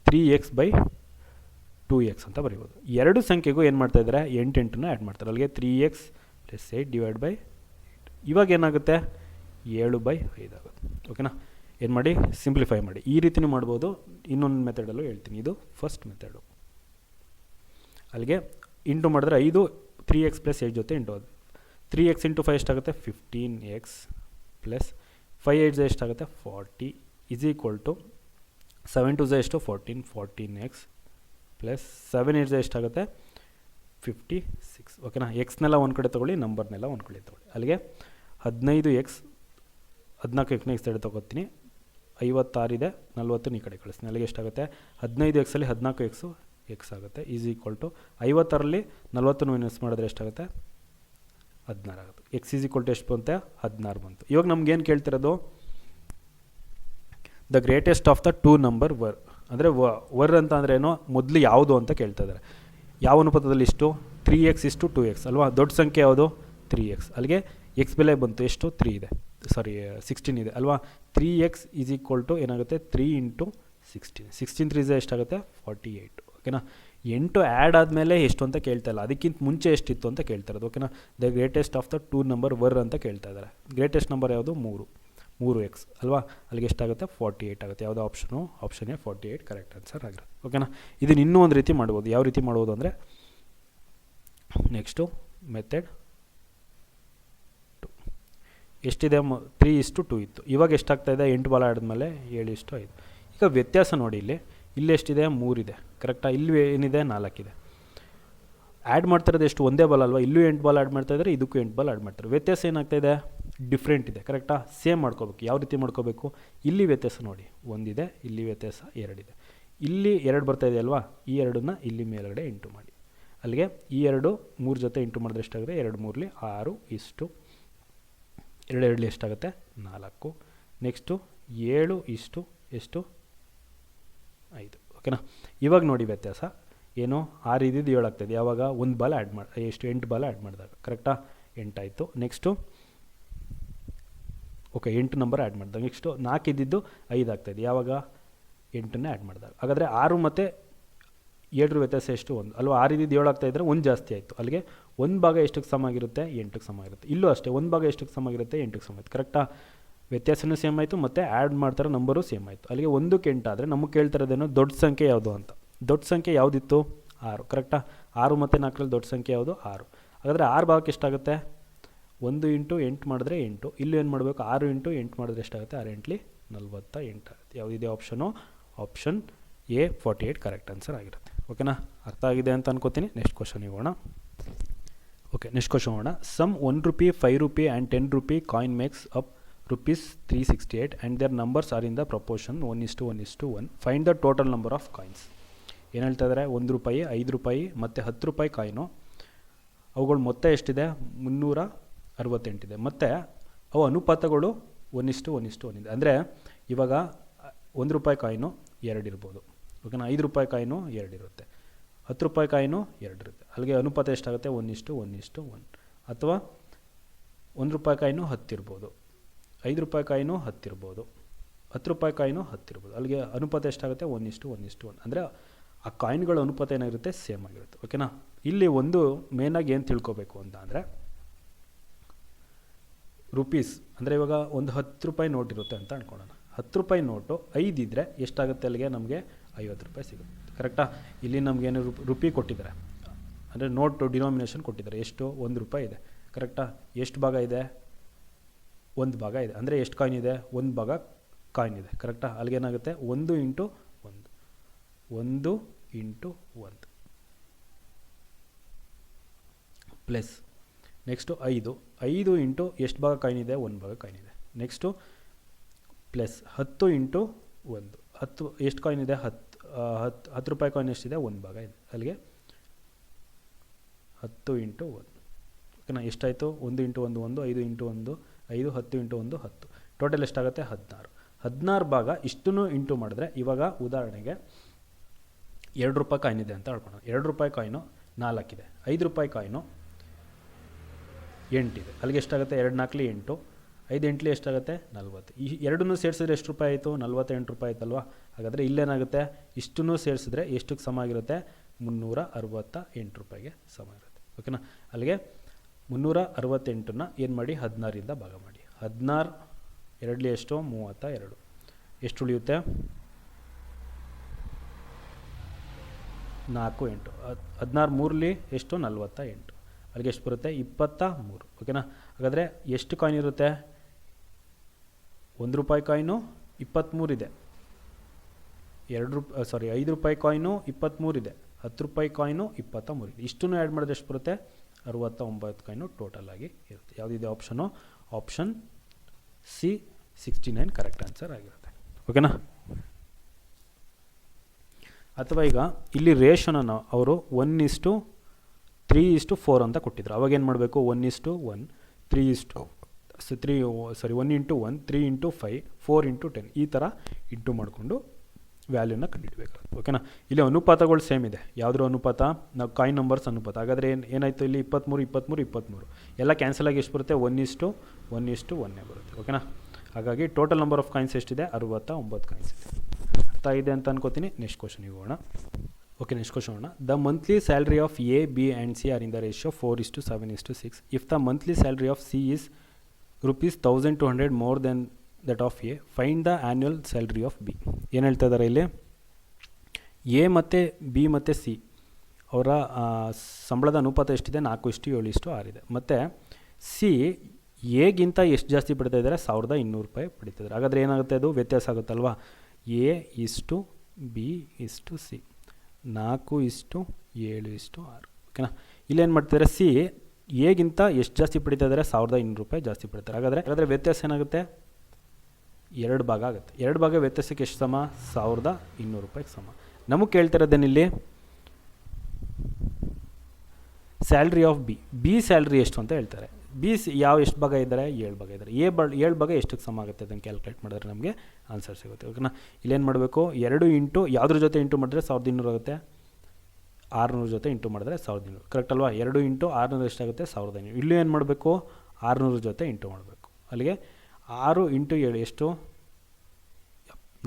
3x/2x ಅಂತ ಬರೀಬೋದು. ಎರಡು ಸಂಖ್ಯೆಗೂ ಏನು ಮಾಡ್ತಾಯಿದ್ದಾರೆ 8ನ್ನ ಆ್ಯಡ್ ಮಾಡ್ತಾರೆ. ಅಲ್ಲಿಗೆ 3x + 8 / 8. ಇವಾಗ ಏನಾಗುತ್ತೆ 7/5 ಆಗುತ್ತೆ. ಓಕೆನಾ, ಏನು ಮಾಡಿ ಸಿಂಪ್ಲಿಫೈ ಮಾಡಿ. ಈ ರೀತಿಯೂ ಮಾಡ್ಬೋದು. ಇನ್ನೊಂದು ಮೆಥಡಲ್ಲೂ ಹೇಳ್ತೀನಿ. ಇದು ಫಸ್ಟ್ ಮೆಥಡು. ಅಲ್ಲಿಗೆ ಇಂಟು ಮಾಡಿದ್ರೆ 5 3x + 8 ಜೊತೆ ಇಂಟು ಅದು 3x × 5 ಎಷ್ಟಾಗುತ್ತೆ 15x + 5 8 ಎಷ್ಟಾಗುತ್ತೆ 40 = 7 2 ಎಷ್ಟು 14x + 7 8 ಎಷ್ಟಾಗುತ್ತೆ 56. ಓಕೆನಾ, ಎಕ್ಸ್ನೆಲ್ಲ ಒಂದು ಕಡೆ ತೊಗೊಳ್ಳಿ, ನಂಬರ್ನೆಲ್ಲ ಒಂದು ಕಡೆ ತೊಗೊಳ್ಳಿ. ಅಲ್ಲಿಗೆ 15x 14x ನೆಕ್ಸ್ಟ್ ಸೈಡ್ ತೊಗೋತೀನಿ. 56 ಇದೆ, 40 ಈ ಕಡೆ ಕಳಿಸ್ತೀನಿ. ಅಲ್ಲಿಗೆ ಎಷ್ಟಾಗುತ್ತೆ 15x 14x x ಆಗುತ್ತೆ = 56ರಲ್ಲಿ 40 ಮೈನಸ್ ಮಾಡಿದ್ರೆ ಎಷ್ಟಾಗುತ್ತೆ 16 ಆಗುತ್ತೆ. x = ಎಷ್ಟು ಬಂತೆ 16 ಬಂತು. ಇವಾಗ ನಮ್ಗೇನು ಕೇಳ್ತಿರೋದು the greatest of the 2 number ವರ್. ಅಂದರೆ ವರ್ ಅಂತ ಅಂದರೆ ಏನೋ ಮೊದಲು ಯಾವುದು ಅಂತ ಕೇಳ್ತಾ ಇದ್ದಾರೆ. ಯಾವ ಅನುಪಾತದಲ್ಲಿ ಇಷ್ಟು 3x:2x ಅಲ್ವಾ. ದೊಡ್ಡ ಸಂಖ್ಯೆ ಯಾವುದು 3x. ಅಲ್ಲಿಗೆ ಎಕ್ಸ್ ಬೆಲೆ ಬಂತು ಎಷ್ಟು 3 ಇದೆ, ಸಾರಿ 16 ಇದೆ ಅಲ್ವಾ. 3x = ಏನಾಗುತ್ತೆ 3 × 16. 16 3 ಎಷ್ಟಾಗುತ್ತೆ 48. ಓಕೆನಾ, 8 ಆ್ಯಡ್ ಆದಮೇಲೆ ಎಷ್ಟು ಅಂತ ಕೇಳ್ತಾ ಇಲ್ಲ, ಅದಕ್ಕಿಂತ ಮುಂಚೆ ಎಷ್ಟಿತ್ತು ಅಂತ ಕೇಳ್ತಾ ಇರೋದು. ಓಕೆನಾ, the greatest of the 2 number var ಅಂತ ಕೇಳ್ತಾ ಇದ್ದಾರೆ. ಗ್ರೇಟೆಸ್ಟ್ ನಂಬರ್ ಯಾವುದು 3x ಅಲ್ವಾ. ಅಲ್ಲಿಗೆ ಎಷ್ಟಾಗುತ್ತೆ 48 ಆಗುತ್ತೆ. ಯಾವುದೋ option, option A 48 correct answer ಆಗಿರುತ್ತೆ. ಓಕೆನಾ, ಇದನ್ನು ಇನ್ನೂ ಒಂದು ರೀತಿ ಮಾಡ್ಬೋದು. ಯಾವ ರೀತಿ ಮಾಡ್ಬೋದು ಅಂದರೆ ನೆಕ್ಸ್ಟು ಮೆಥಡ್ 2. ಎಷ್ಟಿದೆ 3:2 ಇತ್ತು. ಇವಾಗ ಎಷ್ಟಾಗ್ತಾಯಿದೆ 8 ಬಾಲ್ ಆಡಿದ್ಮೇಲೆ 7:5. ಈಗ ವ್ಯತ್ಯಾಸ ನೋಡಿ, ಇಲ್ಲಿ ಎಷ್ಟಿದೆ 3 ಇದೆ ಕರೆಕ್ಟಾ. ಇಲ್ಲಿ ಏನಿದೆ 4 ಇದೆ. ಆ್ಯಡ್ ಮಾಡ್ತಿರೋದು ಎಷ್ಟು ಒಂದೇ ಬಾಲ್ ಅಲ್ವಾ. ಇಲ್ಲೂ 8 ಬಾಲ್ ಆ್ಯಡ್ ಮಾಡ್ತಾಯಿದ್ದಾರೆ, ಇದಕ್ಕೂ 8 ಬಾಲ್ ಆ್ಯಡ್ ಮಾಡ್ತಾರೆ. ವ್ಯತ್ಯಾಸ ಏನಾಗ್ತಾಯಿದೆ ಡಿಫ್ರೆಂಟ್ ಇದೆ ಕರೆಕ್ಟಾ. ಸೇಮ್ ಮಾಡ್ಕೋಬೇಕು. ಯಾವ ರೀತಿ ಮಾಡ್ಕೋಬೇಕು, ಇಲ್ಲಿ ವ್ಯತ್ಯಾಸ ನೋಡಿ 1 ಇದೆ, ಇಲ್ಲಿ ವ್ಯತ್ಯಾಸ 2 ಇದೆ, ಇಲ್ಲಿ 2 ಬರ್ತಾಯಿದೆ ಅಲ್ವಾ. ಈ 2ನ್ನ ಇಲ್ಲಿ ಮೇಲ್ಗಡೆ ಇಂಟು ಮಾಡಿ. ಅಲ್ಲಿಗೆ ಈ 2 3 ಜೊತೆ ಇಂಟು ಮಾಡಿದ್ರೆ ಎಷ್ಟಾಗುತ್ತೆ 2 3 6 ಇಷ್ಟು 2 2 ಎಷ್ಟಾಗುತ್ತೆ 4. ನೆಕ್ಸ್ಟು 7 ಇಷ್ಟು ಎಷ್ಟು 5. ಓಕೆನಾ, ಇವಾಗ ನೋಡಿ ವ್ಯತ್ಯಾಸ ಏನು 6 ಇದ್ದಿದ್ದು 7 ಆಗ್ತಾಯಿದೆ. ಯಾವಾಗ 1 ಬಾಲ್ ಆ್ಯಡ್ ಮಾಡಿ ಎಷ್ಟು 8 ಬಾಲ್ ಆ್ಯಡ್ ಮಾಡಿದಾಗ ಕರೆಕ್ಟಾ 8 ಆಯಿತು. ನೆಕ್ಸ್ಟು ಓಕೆ 8 ನಂಬರ್ ಆ್ಯಡ್ ಮಾಡಿದಾಗ ನೆಕ್ಸ್ಟು 4 ಇದ್ದಿದ್ದು 5 ಆಗ್ತಾಯಿದೆ. ಯಾವಾಗ 8ನ್ನ ಆ್ಯಡ್ ಮಾಡಿದಾಗ. ಹಾಗಾದರೆ 6 ಮತ್ತು 7 ವ್ಯತ್ಯಾಸ ಎಷ್ಟು 1 ಅಲ್ವಾ. 6 ಇದ್ದಿದ್ದು 7 ಆಗ್ತಾಯಿದ್ರೆ 1 ಜಾಸ್ತಿ ಆಯಿತು. ಅಲ್ಲಿಗೆ 1 ಭಾಗ ಎಷ್ಟಕ್ಕೆ ಸಮ ಆಗಿರುತ್ತೆ 8ಕ್ಕೆ ಸಮ ಆಗಿರುತ್ತೆ. ಇಲ್ಲೂ ಅಷ್ಟೇ 1 ಭಾಗ ಎಷ್ಟಕ್ಕೆ ಸಮ ಆಗಿರುತ್ತೆ 8ಕ್ಕೆ ಸಮ ಆಯಿತು ಕರೆಕ್ಟಾ. ವ್ಯತ್ಯಾಸನೂ ಸೇಮ್ ಆಯಿತು ಮತ್ತು ಆ್ಯಡ್ ಮಾಡ್ತಾರೋ ನಂಬರು ಸೇಮ್ ಆಯಿತು. ಅಲ್ಲಿಗೆ 1ಕ್ಕೆ 8 ಆದರೆ ನಮಗೆ ಕೇಳ್ತಿರೋದೇನೋ ದೊಡ್ಡ ಸಂಖ್ಯೆ ಯಾವುದು ಅಂತ. ದೊಡ್ಡ ಸಂಖ್ಯೆ ಯಾವುದಿತ್ತು 6 ಕರೆಕ್ಟಾ. 6 ಮತ್ತು 4ರಲ್ಲಿ ದೊಡ್ಡ ಸಂಖ್ಯೆ ಯಾವುದು 6. ಹಾಗಾದರೆ 6 ಭಾಗಕ್ಕೆ ಎಷ್ಟಾಗುತ್ತೆ 1 × 8 ಮಾಡಿದ್ರೆ 8. ಇಲ್ಲೂ ಏನು ಮಾಡಬೇಕು 6 × 8 ಮಾಡಿದ್ರೆ ಎಷ್ಟಾಗುತ್ತೆ 6 8 48 ಆಗುತ್ತೆ. ಯಾವುದಿದೆ option, option A 48 correct answer ಆಗಿರುತ್ತೆ. ಓಕೆನಾ, ಅರ್ಥ ಆಗಿದೆ ಅಂತ ಅನ್ಕೋತೀನಿ. ನೆಕ್ಸ್ಟ್ ಕ್ವಶನ್ ಹೋಗೋಣ. ಓಕೆ, ನೆಕ್ಸ್ಟ್ ಕ್ವಶನ್ ನೋಡೋಣ. Some 1 rupee, 5 rupee and 10 rupee coin makes up ₹368 and their numbers are in the proportion 1:1:1. Find the total number of coins. ಏನು ಹೇಳ್ತಾ ಇದ್ದಾರೆ, 1 ರೂಪಾಯಿ, 5 ರೂಪಾಯಿ ಮತ್ತು 10 ರೂಪಾಯಿ ಕಾಯಿನು, ಅವುಗಳು ಮೊತ್ತ ಎಷ್ಟಿದೆ, 368 ಇದೆ. ಮತ್ತು ಅವು ಅನುಪಾತಗಳು 1:1:1 ಇದೆ. ಅಂದರೆ ಇವಾಗ 1 ರೂಪಾಯಿ ಕಾಯಿನು 2 ಇರ್ಬೋದು, ಓಕೆನಾ. 5 ರೂಪಾಯಿ ಕಾಯಿನು 2 ಇರುತ್ತೆ, 10 ರೂಪಾಯಿ ಕಾಯಿನು 2 ಇರುತ್ತೆ. ಅಲ್ಲಿಗೆ ಅನುಪಾತ ಎಷ್ಟಾಗುತ್ತೆ, 1:1:1. ಅಥವಾ 1 ರೂಪಾಯಿ ಕಾಯಿನು 10 ಇರ್ಬೋದು, 5 ರೂಪಾಯಿ ಕಾಯಿನು 10 ಇರ್ಬೋದು, 10 ರೂಪಾಯಿ ಕಾಯಿನು 10 ಇರ್ಬೋದು. ಅಲ್ಲಿಗೆ ಅನುಪಾತ ಎಷ್ಟಾಗುತ್ತೆ, 1:1:1. ಅಂದರೆ ಆ ಕಾಯಿನ್ಗಳ ಅನುಪಾತ ಏನಾಗಿರುತ್ತೆ, ಸೇಮ್ ಆಗಿರುತ್ತೆ, ಓಕೆನಾ. ಇಲ್ಲಿ ಒಂದು ಮೇನಾಗಿ ಏನು ತಿಳ್ಕೊಬೇಕು ಅಂತ ಅಂದರೆ, ರುಪೀಸ್ ಅಂದರೆ ಇವಾಗ ಒಂದು 10 ರೂಪಾಯಿ ನೋಟ್ ಇರುತ್ತೆ ಅಂತ ಅಂದ್ಕೊಳ್ಳೋಣ. 10 ರೂಪಾಯಿ ನೋಟು 5 ಇದ್ದರೆ ಎಷ್ಟಾಗುತ್ತೆ, ಅಲ್ಲಿಗೆ ನಮಗೆ 50 ರೂಪಾಯಿ ಸಿಗುತ್ತೆ, ಕರೆಕ್ಟಾ. ಇಲ್ಲಿ ನಮಗೇನು ರುಪಿ ಕೊಟ್ಟಿದ್ದಾರೆ, ಅಂದರೆ ನೋಟು ಡಿನಾಮಿನೇಷನ್ ಕೊಟ್ಟಿದ್ದಾರೆ. ಎಷ್ಟು, 1 ರೂಪಾಯಿ ಇದೆ, ಕರೆಕ್ಟಾ. ಎಷ್ಟು ಭಾಗ ಇದೆ, 1 ಭಾಗ ಇದೆ. ಅಂದರೆ ಎಷ್ಟು ಕಾಯಿನ್ ಇದೆ, 1 ಭಾಗ ಕಾಯಿನ್ ಇದೆ, ಕರೆಕ್ಟಾ. ಅಲ್ಲಿಗೇನಾಗುತ್ತೆ, 1 × 1, 1 × 1 ಪ್ಲಸ್ ನೆಕ್ಸ್ಟು 5 ಇಂಟು ಎಷ್ಟು ಭಾಗ ಕಾಯಿನ್ ಇದೆ, 1 ಭಾಗ ಕಾಯಿನ್ ಇದೆ. ನೆಕ್ಸ್ಟು ಪ್ಲಸ್ 10 × 1, 10 ಎಷ್ಟು ಕಾಯಿನ್ ಇದೆ, 10 ರೂಪಾಯಿ ಕಾಯಿನ್ ಎಷ್ಟಿದೆ, 1 ಭಾಗ ಇದೆ. ಅಲ್ಲಿಗೆ 10 × 1, ಓಕೆನಾ. ಎಷ್ಟಾಯಿತು, 1 × 1 1, 5 × 1 5, 10 × 1 10. ಟೋಟಲ್ ಎಷ್ಟಾಗುತ್ತೆ, 16 ಭಾಗ. ಇಷ್ಟನ್ನು ಇಂಟು ಮಾಡಿದ್ರೆ, ಇವಾಗ ಉದಾಹರಣೆಗೆ 2 ರೂಪಾಯಿ ಕಾಯಿನ್ ಇದೆ ಅಂತ ಹೇಳ್ಕೊಳ್ಳೋಣ. 2 ರೂಪಾಯಿ ಕಾಯಿನು 4 ಇದೆ, 5 ರೂಪಾಯಿ ಕಾಯಿನು 8 ಇದೆ. ಅಲ್ಲಿಗೆ ಎಷ್ಟಾಗುತ್ತೆ, 2 4 8, 5 8 ಎಷ್ಟಾಗುತ್ತೆ, 40. ಈ ಎರಡನ್ನೂ ಸೇರಿಸಿದ್ರೆ ಎಷ್ಟು ರೂಪಾಯಿ ಆಯಿತು, 48 ರೂಪಾಯಿ ಆಯ್ತಲ್ವಾ. ಹಾಗಾದರೆ ಇಲ್ಲೇನಾಗುತ್ತೆ, ಇಷ್ಟನ್ನು ಸೇರಿಸಿದ್ರೆ ಎಷ್ಟಕ್ಕೆ ಸಮ ಆಗಿರುತ್ತೆ, 368 ರೂಪಾಯಿಗೆ ಸಮ ಇರುತ್ತೆ, ಓಕೆನಾ. ಅಲ್ಲಿಗೆ 368ನ್ನ ಏನು ಮಾಡಿ, 16ರಿಂದ ಭಾಗ ಮಾಡಿ. 16 2 ಎಷ್ಟು, 32. ಎಷ್ಟು ಉಳಿಯುತ್ತೆ, 4 8, 16 3 ಎಷ್ಟು, 48. ಅಲ್ಲಿಗೆ ಎಷ್ಟು ಬರುತ್ತೆ, 23, ಓಕೆನಾ. ಹಾಗಾದರೆ ಎಷ್ಟು ಕಾಯಿನ್ ಇರುತ್ತೆ, 1 ರೂಪಾಯಿ ಕಾಯಿನು 23 ಇದೆ, 5 ರೂಪಾಯಿ ಕಾಯಿನು 23 ಇದೆ, 10 ರೂಪಾಯಿ ಕಾಯಿನು 23 ಇದೆ. ಇಷ್ಟನ್ನು ಆ್ಯಡ್ ಮಾಡಿದ್ರೆ ಎಷ್ಟು ಬರುತ್ತೆ, 69 ಕಾಯಿನು ಟೋಟಲ್ ಆಗಿ ಇರುತ್ತೆ. ಯಾವುದಿದೆ option, option C 69 correct answer ಆಗಿರುತ್ತೆ, ಓಕೆನಾ. ಅಥವಾ ಈಗ ಇಲ್ಲಿ ರೇಷನನ್ನು ಅವರು 1:3:4 ಅಂತ ಕೊಟ್ಟಿದ್ರು. ಅವಾಗೇನು ಮಾಡಬೇಕು, 1:1 3 1 × 1 3 × 5 4 × 10 ಈ ಥರ ಇಂಟು ಮಾಡಿಕೊಂಡು ವ್ಯಾಲ್ಯೂನ ಕಂಡುಹಿಡಬೇಕಾಗುತ್ತೆ, ಓಕೆನಾ. ಇಲ್ಲಿ ಅನುಪಾತಗಳು ಸೇಮ್ ಇದೆ. ಯಾವುದ್ರ ಅನುಪಾತ, ನಾವು ಕಾಯಿನ್ ನಂಬರ್ಸ್ ಅನುಪಾತ. ಹಾಗಾದರೆ ಏನಾಯಿತು, ಇಲ್ಲಿ 23 23 23 ಎಲ್ಲ ಕ್ಯಾನ್ಸಲ್ ಆಗಿ ಎಷ್ಟು ಬರುತ್ತೆ, 1:1:1 ಬರುತ್ತೆ, ಓಕೆನಾ. ಹಾಗಾಗಿ ಟೋಟಲ್ ನಂಬರ್ ಆಫ್ ಕಾಯಿನ್ಸ್ ಎಷ್ಟಿದೆ, 69 ಕಾಯಿನ್ಸ್ ಇದೆ. ಅರ್ಥ ಇದೆ ಅಂತ ಅನ್ಕೋತೀನಿ. ನೆಕ್ಸ್ಟ್ ಕ್ವಶನ್ ಹೋಗೋಣ. ಓಕೆ, ನೆಕ್ಸ್ಟ್ ಕ್ವಶನ್ ನೋಡೋಣ. The monthly salary of A, B and C are in the ratio 4:7:6. If the monthly salary of C is ₹1200 more than that of A, find the annual salary of B. ಏನು ಹೇಳ್ತಾ ಇದ್ದಾರೆ ಇಲ್ಲಿ, A ಮತ್ತು B ಮತ್ತು C ಅವರ ಸಂಬಳದ ಅನುಪಾತ ಎಷ್ಟಿದೆ, 4:7:6 ಇದೆ. ಮತ್ತು ಸಿ ಎಗಿಂತ ಎಷ್ಟು ಜಾಸ್ತಿ ಪಡಿತಾ ಇದ್ದಾರೆ, ₹1200 ಪಡಿತಿದ್ದಾರೆ. ಹಾಗಾದರೆ ಏನಾಗುತ್ತೆ, ಅದು ವ್ಯತ್ಯಾಸ ಆಗುತ್ತಲ್ವಾ. ಎ ಇಷ್ಟು ಬಿ ಇಷ್ಟು ಸಿ 4:7:6, ಓಕೆನಾ. ಇಲ್ಲೇನು ಮಾಡ್ತಿದ್ದಾರೆ, ಸಿ ಎಗಿಂತ ಎಷ್ಟು ಜಾಸ್ತಿ ಪಡಿತಾ ಇದ್ದಾರೆ, ₹1200 ಜಾಸ್ತಿ ಪಡಿತಾರೆ. ಹಾಗಾದರೆ ವ್ಯತ್ಯಾಸ ಏನಾಗುತ್ತೆ, 2 ಭಾಗ ಆಗುತ್ತೆ. 2 ಭಾಗ ವ್ಯತ್ಯಾಸಕ್ಕೆ ಎಷ್ಟು ಸಮ, ₹1200 ಸಮ. ನಮಗೆ ಕೇಳ್ತಿರೋದೇನಿಲ್ಲಿ, ಸ್ಯಾಲ್ರಿ ಆಫ್ ಬಿ ಸ್ಯಾಲ್ರಿ ಎಷ್ಟು ಅಂತ ಹೇಳ್ತಾರೆ. ಬಿ ಎಷ್ಟು ಭಾಗ ಇದ್ದಾರೆ, 7 ಭಾಗ ಇದ್ದಾರೆ. 7 ಭಾಗ ಎಷ್ಟಕ್ಕೆ ಸಮ ಆಗುತ್ತೆ ಅದನ್ನು ಕ್ಯಾಲ್ಕುಲೇಟ್ ಮಾಡಿದ್ರೆ ನಮಗೆ ಆನ್ಸರ್ ಸಿಗುತ್ತೆ, ಓಕೆನಾ. ಇಲ್ಲೇನು ಮಾಡಬೇಕು, 2 ಇಂಟು ಯಾವುದ್ರ ಜೊತೆ ಇಂಟು ಮಾಡಿದ್ರೆ 1200 ಆಗುತ್ತೆ, 600 ಜೊತೆ ಇಂಟು ಮಾಡಿದ್ರೆ 1200, ಕರೆಕ್ಟ್ ಅಲ್ವಾ. 2 ಇಂಟು 600 ಎಷ್ಟಾಗುತ್ತೆ, 1500. ಇಲ್ಲೂ ಏನು ಮಾಡಬೇಕು, 600 ಜೊತೆ ಇಂಟು ಮಾಡಬೇಕು. ಅಲ್ಲಿಗೆ 6 ಇಂಟು 7 ಎಷ್ಟು,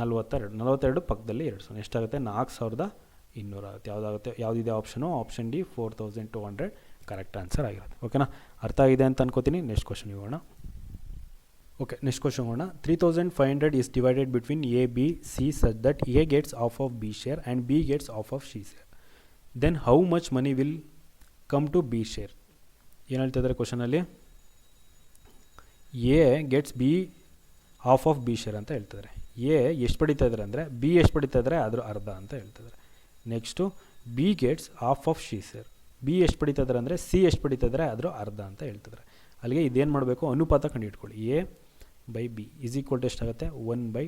42 ಪಕ್ಕದಲ್ಲಿ 2 ಎಷ್ಟಾಗುತ್ತೆ, 4200 ಆಗುತ್ತೆ. ಯಾವುದಿದೆ option, option D 4200 correct answer ಆಗಿರುತ್ತೆ, ಓಕೆನಾ. ಅರ್ಥ ಆಗಿದೆ ಅಂತ ಅನ್ಕೋತೀನಿ. ನೆಕ್ಸ್ಟ್ ಕ್ವಶನ್ ಹೋಗೋಣ. ಓಕೆ, ನೆಕ್ಸ್ಟ್ ಕ್ವಶನ್ ಹೋಗೋಣ. 3500 is divided between A, B, C such that A gets half of B share and B gets half of C share. Then how much money will come to B share? ಏನು ಹೇಳ್ತಾ ಇದ್ದಾರೆ ಕ್ವಶನಲ್ಲಿ, a gets b half of b share ಅಂತ ಹೇಳ್ತಿದ್ದಾರೆ. A ಎಷ್ಟು ಪಡಿತಾ ಇದ್ದಾರೆ ಅಂದರೆ, ಬಿ ಎಷ್ಟು ಪಡಿತಾ ಇದ್ದಾರೆ ಅದ್ರ ಅರ್ಧ ಅಂತ ಹೇಳ್ತಿದ್ದಾರೆ. Next B gets half of C share, B ಎಷ್ಟು ಪಡಿತಾ ಇದ್ದಾರೆ ಅಂದರೆ ಸಿ ಎಷ್ಟು ಪಡಿತಾ ಇದ್ದಾರೆ ಅದರ ಅರ್ಧ ಅಂತ ಹೇಳ್ತಿದ್ದಾರೆ. ಅಲ್ಲಿಗೆ ಇದೇನು ಮಾಡಬೇಕು, ಅನುಪಾತ ಕಂಡುಹಿಡ್ಕೊಳ್ಳಿ. A by b is equal to ಎಷ್ಟಾಗುತ್ತೆ 1/2.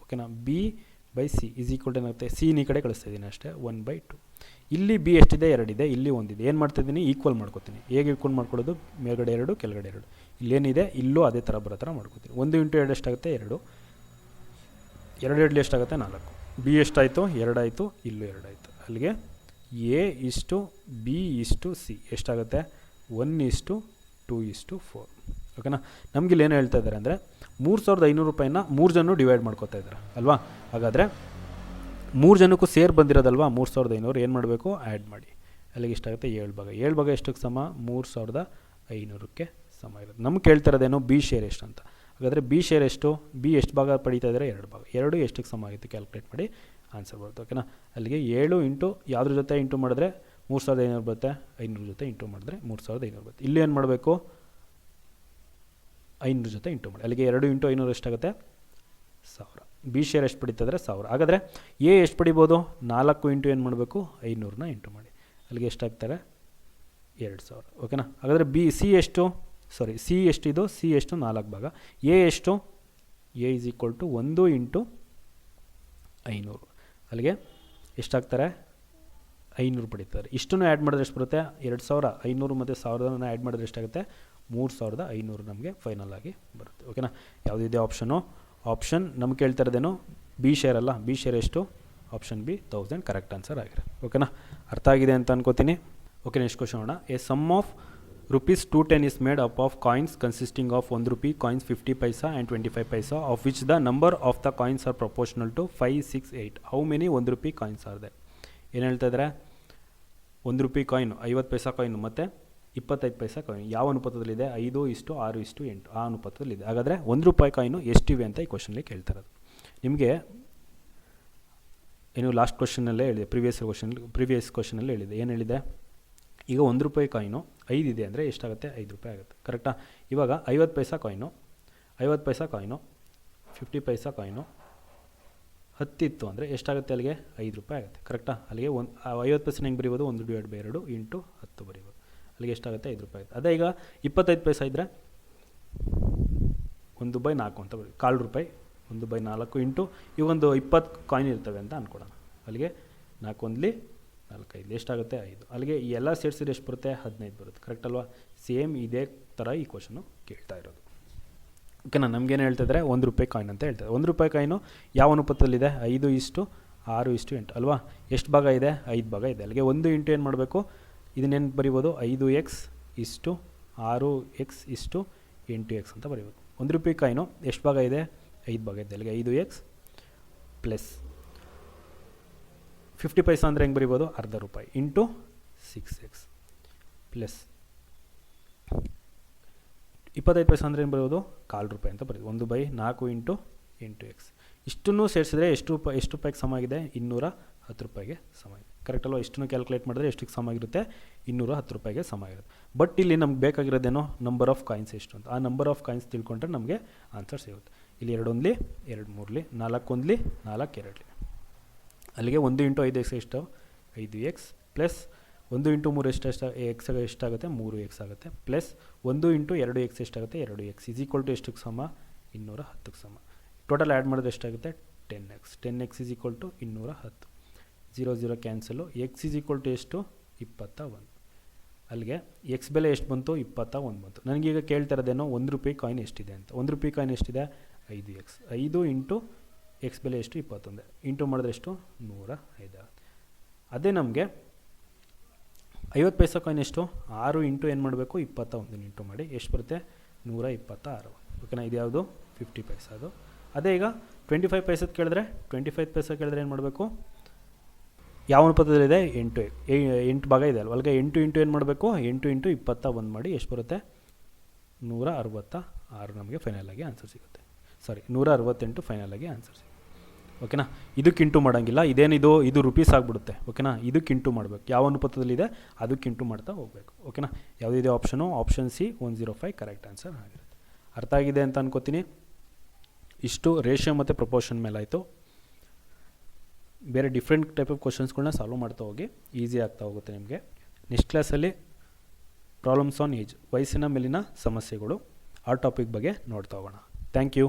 ಓಕೆನಾ. B by c is equal to ಏನಾಗುತ್ತೆ, ಸಿ ಈ ಕಡೆ ಕಳಿಸ್ತಾ ಇದ್ದೀನಿ ಅಷ್ಟೇ, 1/2. ಇಲ್ಲಿ ಬಿ ಎಷ್ಟಿದೆ, 2 ಇದೆ, ಇಲ್ಲಿ 1 ಇದೆ. ಏನು ಮಾಡ್ತಾಯಿದ್ದೀನಿ, ಈಕ್ವಲ್ ಮಾಡ್ಕೊತೀನಿ. ಹೇಗೆ ಈಕ್ವಲ್ ಮಾಡ್ಕೊಳ್ಳೋದು, ಮೇಲ್ಗಡೆ 2 ಕೆಳಗಡೆ 2. ಇಲ್ಲೇನಿದೆ ಇಲ್ಲೂ ಅದೇ ಥರ ಬರೋ ಥರ ಮಾಡ್ಕೊತೀನಿ. 1 × 2 ಎಷ್ಟಾಗುತ್ತೆ, 2. 2 2 ಎಷ್ಟಾಗುತ್ತೆ, 4. ಬಿ ಎಷ್ಟಾಯಿತು, 2 ಆಯಿತು, ಇಲ್ಲೂ 2 ಆಯಿತು. ಅಲ್ಲಿಗೆ ಎ ಇಷ್ಟು ಬಿ ಇಷ್ಟು ಸಿ ಎಷ್ಟಾಗುತ್ತೆ, 1:2:4. ಓಕೆನಾ. ನಮ್ಗೆ ಇಲ್ಲಿ ಏನು ಹೇಳ್ತಾ ಇದ್ದಾರೆ ಅಂದರೆ 3500 ರೂಪಾಯಿನ 3 ಜನ ಡಿವೈಡ್ ಮಾಡ್ಕೋತಾ ಇದ್ದಾರೆ ಅಲ್ವಾ. ಹಾಗಾದರೆ 3 ಜನಕ್ಕೂ ಸೇರಿ ಬಂದಿರೋದಲ್ವಾ 3500, ಏನು ಮಾಡಬೇಕು, ಆ್ಯಡ್ ಮಾಡಿ. ಅಲ್ಲಿಗೆ ಎಷ್ಟಾಗುತ್ತೆ, 7 ಭಾಗ. 7 ಭಾಗ ಎಷ್ಟಕ್ಕೆ ಸಮ, 3500ಕ್ಕೆ ಸಮ ಇರುತ್ತೆ. ನಮ್ಗೆ ಕೇಳ್ತಾ ಇರೋದೇನು, ಬಿ ಶೇರ್ ಎಷ್ಟು ಅಂತ. ಹಾಗಾದರೆ ಬಿ ಶೇರ್ ಎಷ್ಟು, ಬಿ ಎಷ್ಟು ಭಾಗ ಪಡೀತಾ ಇದ್ದಾರೆ, 2 ಭಾಗ. 2 ಎಷ್ಟಕ್ಕೆ ಸಮ ಆಗುತ್ತೆ, ಕ್ಯಾಲ್ಕುಲೇಟ್ ಮಾಡಿ ಆನ್ಸರ್ ಬರುತ್ತೆ. ಓಕೆನಾ. ಅಲ್ಲಿಗೆ 7 ಇಂಟು ಯಾವುದ್ರ ಜೊತೆ ಇಂಟು ಮಾಡಿದ್ರೆ 3500 ಬರುತ್ತೆ, 500 ಜೊತೆ ಇಂಟು ಮಾಡಿದ್ರೆ 3500 ಬರುತ್ತೆ. ಇಲ್ಲಿ ಏನು ಮಾಡಬೇಕು, 500 ಜೊತೆ ಇಂಟು ಮಾಡಿ. ಅಲ್ಲಿಗೆ 2 × 500 ಎಷ್ಟಾಗುತ್ತೆ, 1000. ಬಿ ಶೇರ್ ಎಷ್ಟು ಪಡಿತಿದ್ರೆ 1000. ಹಾಗಾದರೆ ಎ ಎಷ್ಟು ಪಡಿಬೋದು, 4 ಇಂಟು ಏನು ಮಾಡಬೇಕು, 500ನ ಇಂಟು ಮಾಡಿ. ಅಲ್ಲಿಗೆ ಎಷ್ಟಾಗ್ತಾರೆ, 2000. ಓಕೆನಾ. ಹಾಗಾದರೆ ಸಿ ಎಷ್ಟಿದು, ಸಿ ಎಷ್ಟು, 4 ಭಾಗ. ಎ ಎಷ್ಟು, ಎ ಈಸ್ ಈಕ್ವಲ್ ಟು 1 × 500. ಅಲ್ಲಿಗೆ ಎಷ್ಟಾಗ್ತಾರೆ, 500 ಪಡಿತಾರೆ. ಇಷ್ಟನ್ನು ಆ್ಯಡ್ ಮಾಡಿದ್ರೆ ಎಷ್ಟು ಬರುತ್ತೆ, 2000. 500 ಮತ್ತು 1000 ಆ್ಯಡ್ ಮಾಡಿದ್ರೆ ಎಷ್ಟಾಗುತ್ತೆ, 3500 ನಮಗೆ ಫೈನಲ್ ಆಗಿ ಬರುತ್ತೆ. ಓಕೆನಾ. ಯಾವುದಿದೆ ಆಪ್ಷನು, ಆಪ್ಷನ್ ನಮ್ಗೆ ಕೇಳ್ತಾ ಇರೋದೇನು, ಬಿ ಶೇರ್ ಅಲ್ಲ. ಬಿ ಶೇರ್ ಎಷ್ಟು, ಆಪ್ಷನ್ ಬಿ 1000 ಕರೆಕ್ಟ್ ಆನ್ಸರ್ ಆಗಿರುತ್ತೆ. ಓಕೆನಾ. ಅರ್ಥ ಆಗಿದೆ ಅಂತ ಅನ್ಕೋತೀನಿ. ಓಕೆ, ನೆಕ್ಸ್ಟ್ ಕ್ವಶನ್ ನೋಡೋಣ. A sum of ₹210 is made up of coins consisting of 1 rupee coins, 50 paisa and 25 paisa, of which the number of the coins are proportional to 5, 6, 8. How many 1 rupee coins are there? ಏನು ಹೇಳ್ತಾ ಇದ್ದಾರೆ, 1 ರೂಪಾಯಿ coin, 50 ಪೈಸಾ coin ಮತ್ತು 25 ಪೈಸಾ coin ಯಾವ ಅನುಪಾತದಲ್ಲಿದೆ, 5:6:8 ಆ ಅನುಪಾತದಲ್ಲಿದೆ. ಹಾಗಾದರೆ 1 ರೂಪಾಯಿ ಕಾಯಿನು ಎಷ್ಟಿವೆ ಅಂತ ಈ ಕ್ವಶನಲ್ಲಿ ಕೇಳ್ತಾ ಇರೋದು. ನಿಮಗೆ ಏನು ಲಾಸ್ಟ್ ಕ್ವಶನಲ್ಲೇ ಹೇಳಿದೆ, ಪ್ರಿವಿಯಸ್ ಕ್ವಶನಲ್ಲಿ ಹೇಳಿದೆ. ಏನು ಹೇಳಿದೆ, ಈಗ 1 ರೂಪಾಯಿ ಕಾಯಿನು 5 ಇದೆ ಅಂದರೆ ಎಷ್ಟಾಗುತ್ತೆ, 5 ರೂಪಾಯಿ ಆಗುತ್ತೆ. ಕರೆಕ್ಟಾ. ಇವಾಗ 50 ಪೈಸಾ ಕಾಯಿನು, 50 ಪೈಸಾ ಕಾಯಿನು 10 ಇತ್ತು ಅಂದರೆ ಎಷ್ಟಾಗುತ್ತೆ, ಅಲ್ಲಿಗೆ 5 ರೂಪಾಯಿ ಆಗುತ್ತೆ. ಕರೆಕ್ಟಾ. ಅಲ್ಲಿಗೆ 50 ಪೈಸೆ ಹೆಂಗೆ ಬರೀಬೋದು, 1/2 ಇಂಟು 10 ಬರೀಬೋದು. ಅಲ್ಲಿಗೆ ಎಷ್ಟಾಗುತ್ತೆ, 5 ರೂಪಾಯಿ ಆಗುತ್ತೆ. ಅದೇ ಈಗ 25 ಪೈಸಾ ಇದ್ದರೆ 1/4 ಅಂತ ಬರೀ, 1/4 ರೂಪಾಯಿ 1/4 ಇಂಟು ಇವೊಂದು 20 ಕಾಯಿನ್ ಇರ್ತವೆ ಅಂತ ಅಂದ್ಕೊಡೋಣ. ಅಲ್ಲಿಗೆ 4 1 4 5 ಎಷ್ಟಾಗುತ್ತೆ, 5. ಅಲ್ಲಿಗೆ ಈ ಎಲ್ಲ ಸೇರಿಸಿದ್ರೆ ಎಷ್ಟು ಬರುತ್ತೆ, 15 ಬರುತ್ತೆ. ಕರೆಕ್ಟ್ ಅಲ್ವಾ. ಸೇಮ್ ಇದೇ ಥರ ಈ ಕ್ವಶನು ಕೇಳ್ತಾ ಇರೋದು. ಓಕೆನಾ. ನಮಗೇನು ಹೇಳ್ತಿದ್ರೆ 1 ರೂಪಾಯಿ ಕಾಯಿನ್ ಅಂತ ಹೇಳ್ತಾರೆ. 1 ರೂಪಾಯಿ ಕಾಯಿನು ಯಾವ ಅನುಪಾತದಲ್ಲಿದೆ, 5:6:8 ಅಲ್ವಾ. ಎಷ್ಟು ಭಾಗ ಇದೆ, 5 ಭಾಗ ಇದೆ. ಅಲ್ಲಿಗೆ 1 ಇಂಟು ಏನು ಮಾಡಬೇಕು, ಇದನ್ನೇನು ಬರಿಬೋದು, 5x:6:8x ಅಂತ ಬರಿಬೋದು. 1 ರೂಪಾಯಿ ಕಾಯಿನು ಎಷ್ಟು ಭಾಗ ಇದೆ, 5 ಭಾಗ ಇದೆ. ಅಲ್ಲಿಗೆ 5x ಪ್ಲಸ್ 50 ಪೈಸಾ ಅಂದರೆ ಹೆಂಗೆ ಬರಿಬೋದು, ಅರ್ಧ ರೂಪಾಯಿ ಇಂಟು 6x ಪ್ಲಸ್ 25 ಪೈಸಾ ಅಂದರೆ ಏನು ಬರೋದು, 1/4 ರೂಪಾಯಿ ಅಂತ ಬರೀಬೋದು. 1/4 ಇಂಟು 8x. ಇಷ್ಟನ್ನು ಸೇರಿಸಿದ್ರೆ ಎಷ್ಟು ರೂಪಾಯಿಗೆ ಸಮ ಆಗಿದೆ, 210 ರೂಪಾಯಿಗೆ ಸಮ ಆಗಿದೆ. ಕರೆಕ್ಟ್ ಅಲ್ವಾ. ಇಷ್ಟನ್ನು ಕ್ಯಾಲ್ಕುಲೇಟ್ ಮಾಡಿದ್ರೆ ಎಷ್ಟಕ್ಕೆ ಸಮ ಆಗಿರುತ್ತೆ, 210 ರೂಪಾಯಿಗೆ ಸಮ ಆಗಿರುತ್ತೆ. ಬಟ್ ಇಲ್ಲಿ ನಮ್ಗೆ ಬೇಕಾಗಿರೋದೇನೋ ನಂಬರ್ ಆಫ್ ಕಾಯಿನ್ಸ್ ಎಷ್ಟು ಅಂತ. ಆ ನಂಬರ್ ಆಫ್ ಕಾಯಿನ್ಸ್ ತಿಳ್ಕೊಂಡ್ರೆ ನಮಗೆ ಆನ್ಸರ್ ಸಿಗುತ್ತೆ. ಇಲ್ಲಿ 2 1 2 3 4 1 4 2. ಅಲ್ಲಿಗೆ 1 ಇಂಟು 5x ಎಷ್ಟು, 5x ಪ್ಲಸ್ 1 ಇಂಟು 3 ಎಕ್ಸ್ ಎಷ್ಟಾಗುತ್ತೆ, 3x ಆಗುತ್ತೆ. ಪ್ಲಸ್ 1 ಇಂಟು 2x ಎಷ್ಟಾಗುತ್ತೆ, 2x ಈಸ್ ಈಕ್ವಲ್ ಟು ಎಷ್ಟಕ್ಕೆ ಸಮ, 210ಕ್ಕೆ ಸಮ. ಟೋಟಲ್ ಆ್ಯಡ್ ಮಾಡಿದ್ರೆ ಎಷ್ಟಾಗುತ್ತೆ, 10x. 10x is equal to 210. 0 0 cancel. X is equal to ಎಷ್ಟು, 21. ಅಲ್ಲಿಗೆ ಎಕ್ಸ್ ಬೆಲೆ ಎಷ್ಟು ಬಂತು, 21 ಬಂತು. ನನಗೀಗ ಕೇಳ್ತಾ ಇರೋದೇನೋ 1 ರೂಪಾಯಿ ಕಾಯಿನ್ ಎಷ್ಟಿದೆ ಅಂತ. 1 ರೂಪಾಯಿ ಕಾಯಿನ್ ಎಷ್ಟಿದೆ, 5x. 5 ಇಂಟು ಎಕ್ಸ್ ಬೆಲೆ ಎಷ್ಟು, 21. ಇಂಟು ಮಾಡಿದ್ರೆ ಎಷ್ಟು, 105. ಅದೇ ನಮಗೆ 50 ಪೈಸಾ ಕಾಯಿನ್ ಎಷ್ಟು, 6 ಇಂಟು ಏನು ಮಾಡಬೇಕು, 21 ಇಂಟು ಮಾಡಿ ಎಷ್ಟು ಬರುತ್ತೆ, 126. ಓಕೆನಾ. ಇದು ಯಾವುದು, 50 ಪೈಸಾ ಅದು. ಅದೇ ಈಗ 25 ಪೈಸದ ಕೇಳಿದ್ರೆ, 25 ಪೈಸಾ ಕೇಳಿದ್ರೆ ಏನು ಮಾಡಬೇಕು, ಯಾವ ಅನುಪಾತದಲ್ಲಿದೆ, 8 ಭಾಗ ಇದೆ ಅಲ್ವ. ಅಲ್ಲಿಗೆ 8 ಇಂಟು ಏನು ಮಾಡಬೇಕು, 8 ಇಂಟು 21 ಮಾಡಿ ಎಷ್ಟು ಬರುತ್ತೆ, 166 ನಮಗೆ ಫೈನಲ್ ಆಗಿ ಆನ್ಸರ್ ಸಿಗುತ್ತೆ. 168 ಫೈನಲ್ ಆಗಿ ಆನ್ಸರ್ ಸಿಗುತ್ತೆ. ಓಕೆನಾ. ಇದಕ್ಕೆ ಇಂಟು ಮಾಡೋಂಗಿಲ್ಲ, ಇದೇನಿದು, ಇದು ರುಪೀಸ್ ಆಗಿಬಿಡುತ್ತೆ. ಓಕೆನಾ. ಇದಕ್ಕೆ ಇಂಟು ಮಾಡಬೇಕು, ಯಾವ ಅನುಪಾತದಲ್ಲಿದೆ ಅದಕ್ಕೆ ಇಂಟು ಮಾಡ್ತಾ ಹೋಗಬೇಕು. ಓಕೆನಾ. ಯಾವುದಿದೆ option, option C 105 correct answer ಆಗಿರುತ್ತೆ. ಅರ್ಥ ಆಗಿದೆ ಅಂತ ಅನ್ಕೋತೀನಿ. ಇಷ್ಟು ರೇಷಿಯೋ ಮತ್ತು ಪ್ರಪೋರ್ಷನ್ ಮೇಲೆ ಆಯಿತು. ಬೇರೆ ಡಿಫ್ರೆಂಟ್ ಟೈಪ್ ಆಫ್ ಕ್ವಶನ್ಸ್ಗಳನ್ನ ಸಾಲ್ವ್ ಮಾಡ್ತಾ ಹೋಗಿ, ಈಸಿ ಆಗ್ತಾ ಹೋಗುತ್ತೆ ನಿಮಗೆ. ನೆಕ್ಸ್ಟ್ ಕ್ಲಾಸಲ್ಲಿ ಪ್ರಾಬ್ಲಮ್ಸ್ ಆನ್ ಏಜ್, ವಯಸ್ಸಿನ ಮೇಲಿನ ಸಮಸ್ಯೆಗಳು, ಆ ಟಾಪಿಕ್ ಬಗ್ಗೆ ನೋಡ್ತಾ ಹೋಗೋಣ. Thank you.